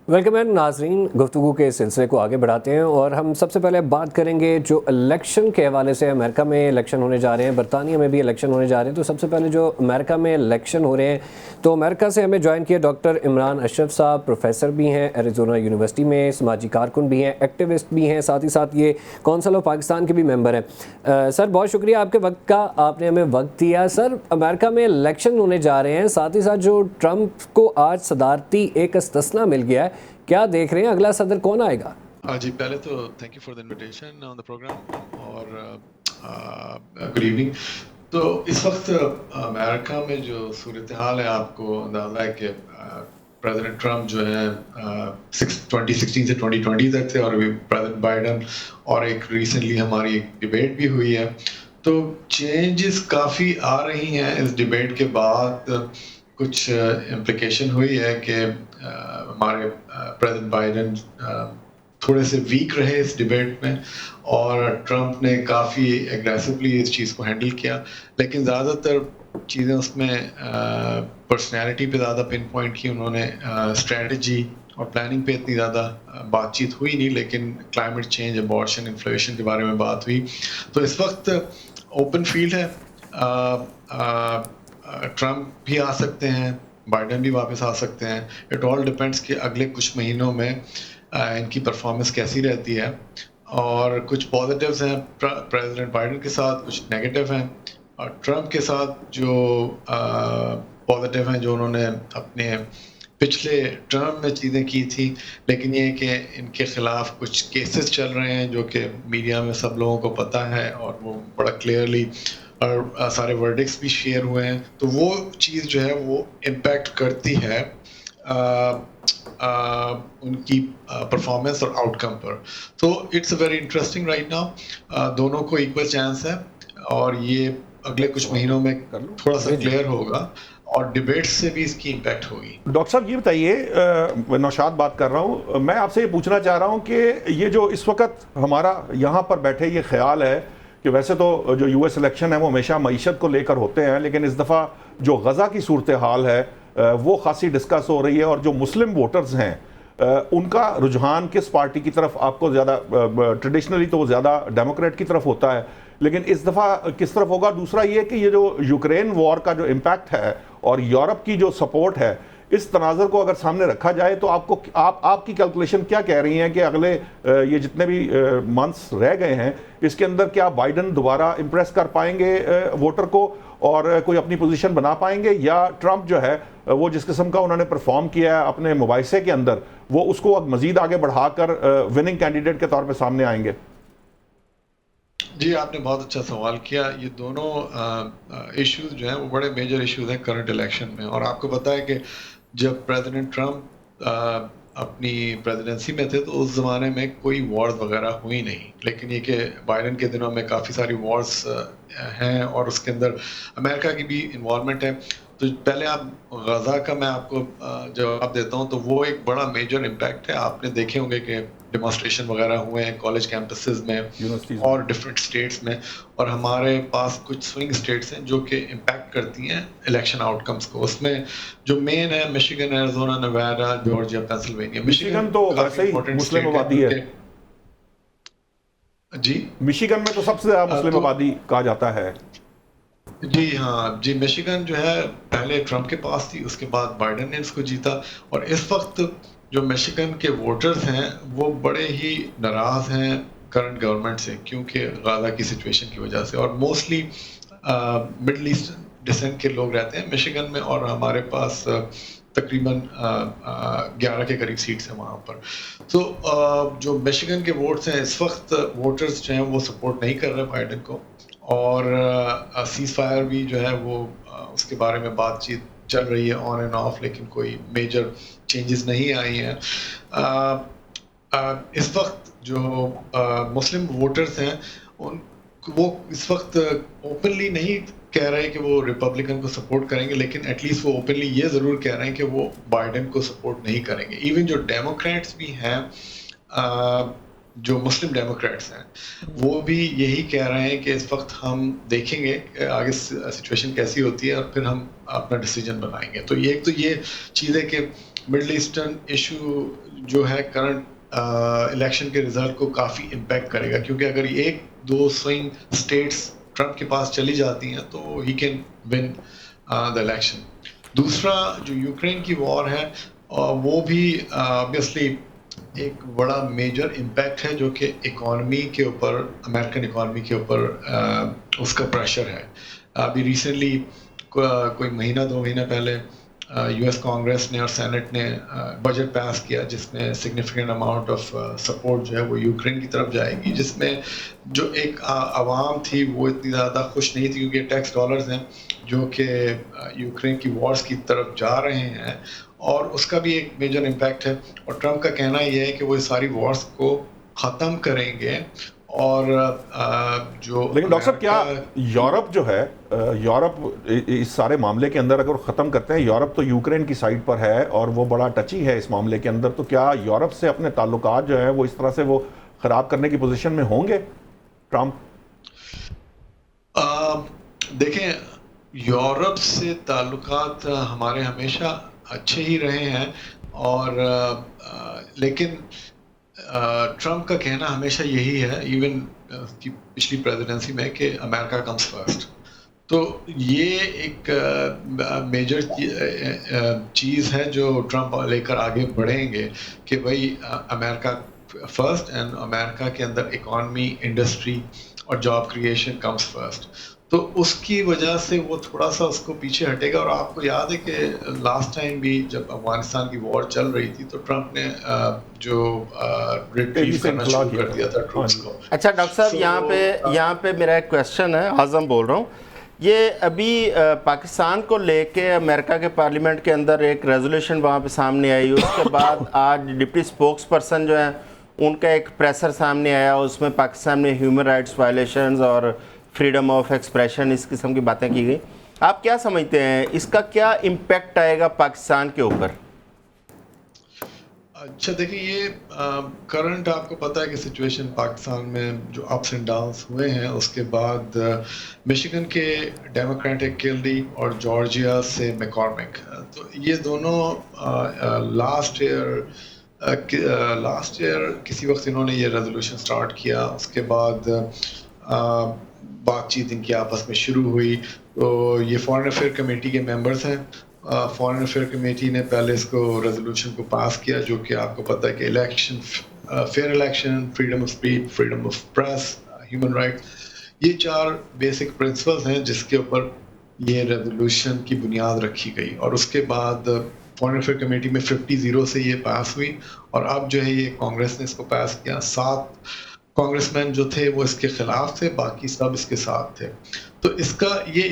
वेलकम है नाजरीन, गुफ्तगू के सिलसिले को आगे बढ़ाते हैं और हम सबसे पहले बात करेंगे जो इलेक्शन के हवाले से। अमेरिका में इलेक्शन होने जा रहे हैं, बरतानिया में भी इलेक्शन होने जा रहे हैं। तो सबसे पहले जो अमेरिका में इलेक्शन हो रहे हैं, तो अमेरिका से हमें ज्वाइन किया डॉक्टर इमरान अशरफ साहब, प्रोफेसर भी हैं एरिज़ोना यूनिवर्सिटी में, समाजी कारकुन भी हैं, एक्टिविस्ट भी हैं, साथ ही साथ ये कौंसिल ऑफ पाकिस्तान के भी मेंबर हैं। सर बहुत शुक्रिया आपके वक्त का, आपने हमें वक्त दिया। सर अमेरिका में इलेक्शन होने जा रहे हैं, साथ ही साथ जो ट्रंप को आज सदारती एक इस्तिस्ना मिल गया है, क्या देख रहे हैं अगला सदर कौन आएगा? जी पहले तो thank you for the invitation on the program और गुड इवनिंग। तो इस वक्त अमेरिका में जो सूरत हाल है, आपको अंदाज़ा है कि प्रेसिडेंट ट्रम्प जो है 2016 से 2020 तक थे, और अभी प्रेसिडेंट बाइडन, और एक रिसेंटली हमारी एक डिबेट भी हुई है। तो चेंजेस काफ़ी आ रही हैं इस डिबेट के बाद। कुछ इम्प्लिकेशन हुई है कि हमारे प्रेसिडेंट बाइडन थोड़े से वीक रहे इस डिबेट में, और ट्रम्प ने काफ़ी एग्रेसिवली इस चीज़ को हैंडल किया। लेकिन ज़्यादातर चीज़ें उसमें पर्सनैलिटी पे ज़्यादा पिन पॉइंट की उन्होंने, स्ट्रेटजी और प्लानिंग पे इतनी ज़्यादा बातचीत हुई नहीं। लेकिन क्लाइमेट चेंज, अबॉर्शन, इन्फ्लेशन के बारे में बात हुई। तो इस वक्त ओपन फील्ड है। ट्रम्प भी आ सकते हैं, बाइडन भी वापस आ सकते हैं। इट ऑल डिपेंड्स कि अगले कुछ महीनों में इनकी परफॉर्मेंस कैसी रहती है। और कुछ पॉजिटिव्स हैं प्रेसिडेंट बाइडन के साथ, कुछ नेगेटिव हैं। और ट्रम्प के साथ जो पॉजिटिव हैं, जो उन्होंने अपने पिछले टर्म में चीज़ें की थी, लेकिन ये कि इनके ख़िलाफ़ कुछ केसेस चल रहे हैं जो कि मीडिया में सब लोगों को पता है, और वो बड़ा क्लियरली और सारे वर्डिक्स भी शेयर हुए हैं। तो वो चीज़ जो है वो इम्पैक्ट करती है उनकी परफॉर्मेंस और आउटकम पर। तो it's very interesting right now. दोनों को इक्वल चांस है, और ये अगले कुछ महीनों में थोड़ा सा क्लियर होगा, और डिबेट से भी इसकी इम्पैक्ट होगी। डॉक्टर साहब ये बताइए, नौशाद बात कर रहा हूँ, मैं आपसे ये पूछना चाह रहा हूँ कि ये जो इस वक्त हमारा यहाँ पर बैठे ये ख्याल है कि वैसे तो जो यूएस इलेक्शन है वो हमेशा मईशत को लेकर होते हैं, लेकिन इस दफ़ा जो गज़ा की सूरत हाल है वो खासी डिस्कस हो रही है, और जो मुस्लिम वोटर्स हैं उनका रुझान किस पार्टी की तरफ आपको ज़्यादा, ट्रेडिशनली तो वो ज़्यादा डेमोक्रेट की तरफ होता है, लेकिन इस दफ़ा किस तरफ होगा? दूसरा ये कि ये जो यूक्रेन वॉर का जो इम्पैक्ट है और यूरोप की जो सपोर्ट है, इस तनाज़र को अगर सामने रखा जाए तो आपकी कैलकुलेशन क्या कह रही हैं कि अगले ये जितने भी मंथ्स रह गए हैं इसके अंदर क्या बाइडन दोबारा इम्प्रेस कर पाएंगे वोटर को और कोई अपनी पोजीशन बना पाएंगे, या ट्रंप जो है वो जिस किस्म का उन्होंने परफॉर्म किया है अपने मुबाइसे के अंदर वो उसको अब मजीद आगे बढ़ाकर विनिंग कैंडिडेट के तौर पर सामने आएंगे? जी, आपने बहुत अच्छा सवाल किया। ये दोनों इश्यूज जो हैं वो बड़े मेजर इश्यूज हैं करंट इलेक्शन में। और आपको पता है कि जब प्रेसिडेंट ट्रम्प अपनी प्रेसिडेंसी में थे तो उस ज़माने में कोई वॉर्स वगैरह हुई नहीं, लेकिन ये कि बाइडन के दिनों में काफ़ी सारी वॉर्स हैं, और उसके अंदर अमेरिका की भी इन्वॉल्वमेंट है। तो पहले आप गज़ा का मैं आपको जवाब देता हूँ। तो वो एक बड़ा मेजर इम्पैक्ट है। आपने देखे होंगे कि डेमोन्स्ट्रेशन वगैरह हुए हैं कॉलेज कैंपसेस में और डिफरेंट स्टेट्स में, और हमारे पास कुछ स्विंग स्टेट्स हैं जो कि इम्पैक्ट करती हैं इलेक्शन आउटकम्स को। उसमें जो मेन है Michigan, Arizona, Nevada, Georgia, Pennsylvania. Michigan तो वैसे ही मुस्लिम आबादी है जी। मिशिगन में तो सबसे ज़्यादा मुस्लिम आबादी कहा जाता है। जी हाँ जी, मिशिगन जो है पहले ट्रम्प के पास थी, उसके बाद बाइडन ने इसको जीता। और इस वक्त जो मिशिगन के वोटर्स हैं वो बड़े ही नाराज़ हैं करंट गवर्नमेंट से, क्योंकि गाज़ा की सिचुएशन की वजह से। और मोस्टली मिडल ईस्ट डिसेंट के लोग रहते हैं मिशिगन में, और हमारे पास तकरीबन 11 के करीब सीट्स हैं वहाँ पर। तो जो मिशिगन के वोट्स हैं इस वक्त वोटर्स जो हैं वो सपोर्ट नहीं कर रहे बाइडन को, और सीज़ फायर भी जो है वो उसके बारे में बातचीत चल रही है ऑन एंड ऑफ, लेकिन कोई मेजर चेंजेस नहीं आई हैं। इस वक्त जो मुस्लिम वोटर्स हैं वो इस वक्त ओपनली नहीं कह रहे हैं कि वो रिपब्लिकन को सपोर्ट करेंगे, लेकिन एटलीस्ट वो ओपनली ये ज़रूर कह रहे हैं कि वो बाइडन को सपोर्ट नहीं करेंगे। इवन जो डेमोक्रेट्स भी हैं, जो मुस्लिम डेमोक्रेट्स हैं, वो भी यही कह रहे हैं कि इस वक्त हम देखेंगे आगे सिचुएशन कैसी होती है और फिर हम अपना डिसीजन बनाएंगे। तो ये चीज़ है कि मिडल ईस्टर्न इशू जो है करंट इलेक्शन के रिजल्ट को काफ़ी इम्पैक्ट करेगा, क्योंकि अगर एक दो स्विंग स्टेट्स ट्रम्प के पास चली जाती हैं तो he can win the election. दूसरा जो यूक्रेन की वॉर है वो भी ऑब्वियसली एक बड़ा मेजर इम्पैक्ट है, जो कि इकॉनमी के ऊपर, अमेरिकन इकॉनमी के ऊपर उसका प्रेशर है। अभी रिसेंटली कोई महीना 2 महीना पहले यूएस कांग्रेस ने और सेनेट ने बजट पास किया जिसमें सिग्निफिकेंट अमाउंट ऑफ सपोर्ट जो है वो यूक्रेन की तरफ जाएगी, जिसमें जो एक आवाम थी वो इतनी ज़्यादा खुश नहीं थी, क्योंकि टैक्स डॉलर्स हैं जो कि यूक्रेन की वॉर्स की तरफ जा रहे हैं, और उसका भी एक मेजर इम्पैक्ट है। और ट्रम्प का कहना यह है कि वो सारी वॉर्स को ख़त्म करेंगे और जो लेकिन डॉक्टर साहब क्या यूरोप जो है यूरोप इस सारे मामले के अंदर अगर ख़त्म करते हैं, यूरोप तो यूक्रेन की साइड पर है और वो बड़ा टची है इस मामले के अंदर, तो क्या यूरोप से अपने ताल्लुकात जो है वो इस तरह से वो ख़राब करने की पोजीशन में होंगे ट्रम्प? देखें, यूरोप से ताल्लुकात हमारे हमेशा अच्छे ही रहे हैं और लेकिन ट्रम्प का कहना हमेशा यही है, इवन की पिछली प्रेसिडेंसी में, कि अमेरिका कम्स फर्स्ट। तो ये एक मेजर चीज़ है जो ट्रम्प लेकर आगे बढ़ेंगे कि भाई अमेरिका फर्स्ट एंड अमेरिका के अंदर इकॉनमी, इंडस्ट्री और जॉब क्रिएशन कम्स फर्स्ट। तो उसकी वजह से वो थोड़ा सा उसको पीछे हटेगा। और आपको याद है कि लास्ट टाइम भी जब अफगानिस्तान की वॉर चल रही थी तो ट्रम्प ने जो रिट्रीव करना शुरू कर दिया था ट्रूप्स को। अच्छा डॉक्टर साहब, यहाँ पे मेरा एक क्वेश्चन है, आज़म बोल रहा हूँ। ये अभी पाकिस्तान को लेके अमेरिका के पार्लियामेंट के अंदर एक रेजोल्यूशन वहाँ पे सामने आई, उसके बाद आज डिप्टी स्पोक्स पर्सन जो है उनका एक प्रेसर सामने आया, उसमें पाकिस्तान में ह्यूमन राइट्स वायलेशंस और फ्रीडम ऑफ एक्सप्रेशन इस किस्म की बातें की गई। आप क्या समझते हैं, इसका क्या इम्पैक्ट आएगा पाकिस्तान के ऊपर? अच्छा देखिए, ये करंट आपको पता है कि सिचुएशन पाकिस्तान में जो अप्स एंड डाउन्स हुए हैं, उसके बाद मिशिगन के डेमोक्रेटिक किल्डी और जॉर्जिया से मैकॉर्मिक, तो ये दोनों लास्ट ईयर किसी वक्त इन्होंने ये रेजोल्यूशन स्टार्ट किया। उसके बाद बातचीत इनकी आपस में शुरू हुई। तो ये फॉरेन अफेयर कमेटी के मेंबर्स हैं। फॉरेन अफेयर कमेटी ने पहले इसको रेजोल्यूशन को पास किया, जो कि आपको पता है कि election, fair election, freedom of speech, freedom of press, human right, ये 4 बेसिक प्रिंसिपल्स हैं जिसके ऊपर ये रेजोल्यूशन की बुनियाद रखी गई। और उसके बाद फॉरेन अफेयर कमेटी में 50-0 से ये पास हुई और अब जो है ये कांग्रेस ने इसको पास किया। 7 कांग्रेसमैन जो थे वो इसके खिलाफ थे, बाकी सब इसके साथ थे। तो इसका ये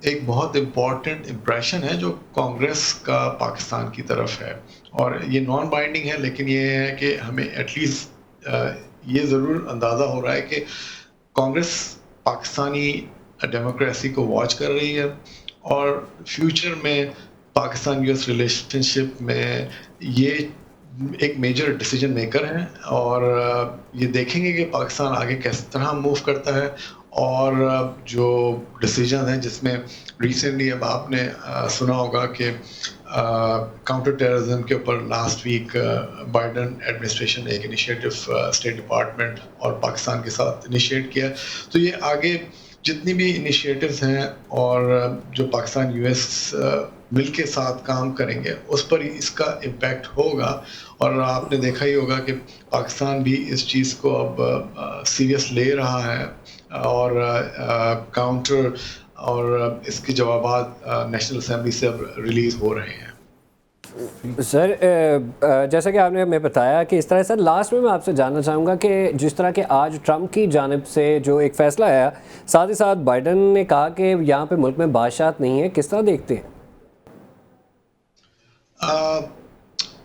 एक बहुत इम्पॉर्टेंट इम्प्रेशन है जो कांग्रेस का पाकिस्तान की तरफ है। और ये नॉन बाइंडिंग है, लेकिन ये है कि हमें एटलीस्ट ये ज़रूर अंदाज़ा हो रहा है कि कांग्रेस पाकिस्तानी डेमोक्रेसी को वॉच कर रही है और फ्यूचर में पाकिस्तान यूएस रिलेशनशिप में ये एक मेजर डिसीजन मेकर हैं और ये देखेंगे कि पाकिस्तान आगे किस तरह मूव करता है। और जो डिसीजन है, जिसमें रिसेंटली अब आपने सुना होगा कि काउंटर टेररिज्म के ऊपर लास्ट वीक बाइडन एडमिनिस्ट्रेशन ने एक इनिशिएटिव स्टेट डिपार्टमेंट और पाकिस्तान के साथ इनिशिएट किया। तो ये आगे जितनी भी इनिशिएटिव्स हैं और जो पाकिस्तान यूएस मिल के साथ काम करेंगे उस पर इसका इम्पैक्ट होगा। और आपने देखा ही होगा कि पाकिस्तान भी इस चीज़ को अब सीरियस ले रहा है और काउंटर और इसके जवाबात नेशनल असेंबली से अब रिलीज़ हो रहे हैं। सर, जैसा कि आपने हमें बताया कि इस तरह सर, लास्ट में मैं आपसे जानना चाहूँगा कि जिस तरह के आज ट्रम्प की जानिब से जो एक फ़ैसला आया, साथ ही साथ बाइडन ने कहा कि यहाँ पे मुल्क में बादशाहत नहीं है, किस तरह देखते हैं?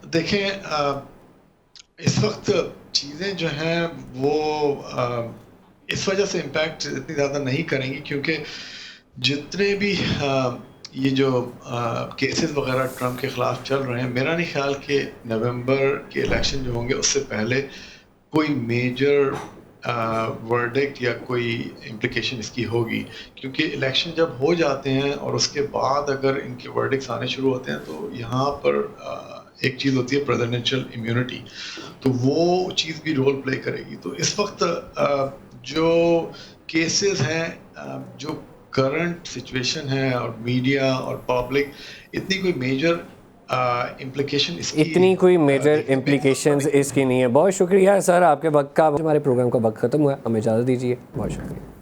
देखें, इस वक्त चीज़ें जो हैं वो इस वजह से इम्पैक्ट इतनी ज़्यादा नहीं करेंगी, क्योंकि जितने भी ये जो केसेस वगैरह ट्रम्प के ख़िलाफ़ चल रहे हैं, मेरा नहीं ख्याल कि नवंबर के इलेक्शन जो होंगे उससे पहले कोई मेजर वर्डिक्ट या कोई इम्प्लिकेशन इसकी होगी। क्योंकि इलेक्शन जब हो जाते हैं और उसके बाद अगर इनके वर्डिक्ट्स आने शुरू होते हैं तो यहाँ पर एक चीज़ होती है प्रेसिडेंशियल इम्यूनिटी, तो वो चीज़ भी रोल प्ले करेगी। तो इस वक्त जो केसेस हैं, जो करंट सिचुएशन है और मीडिया और पब्लिक, इतनी कोई मेजर इम्प्लीकेशंस इसकी नहीं है। बहुत शुक्रिया सर आपके वक्त का। हमारे प्रोग्राम का वक्त ख़त्म हुआ, हमें इजाज़त दीजिए। बहुत शुक्रिया।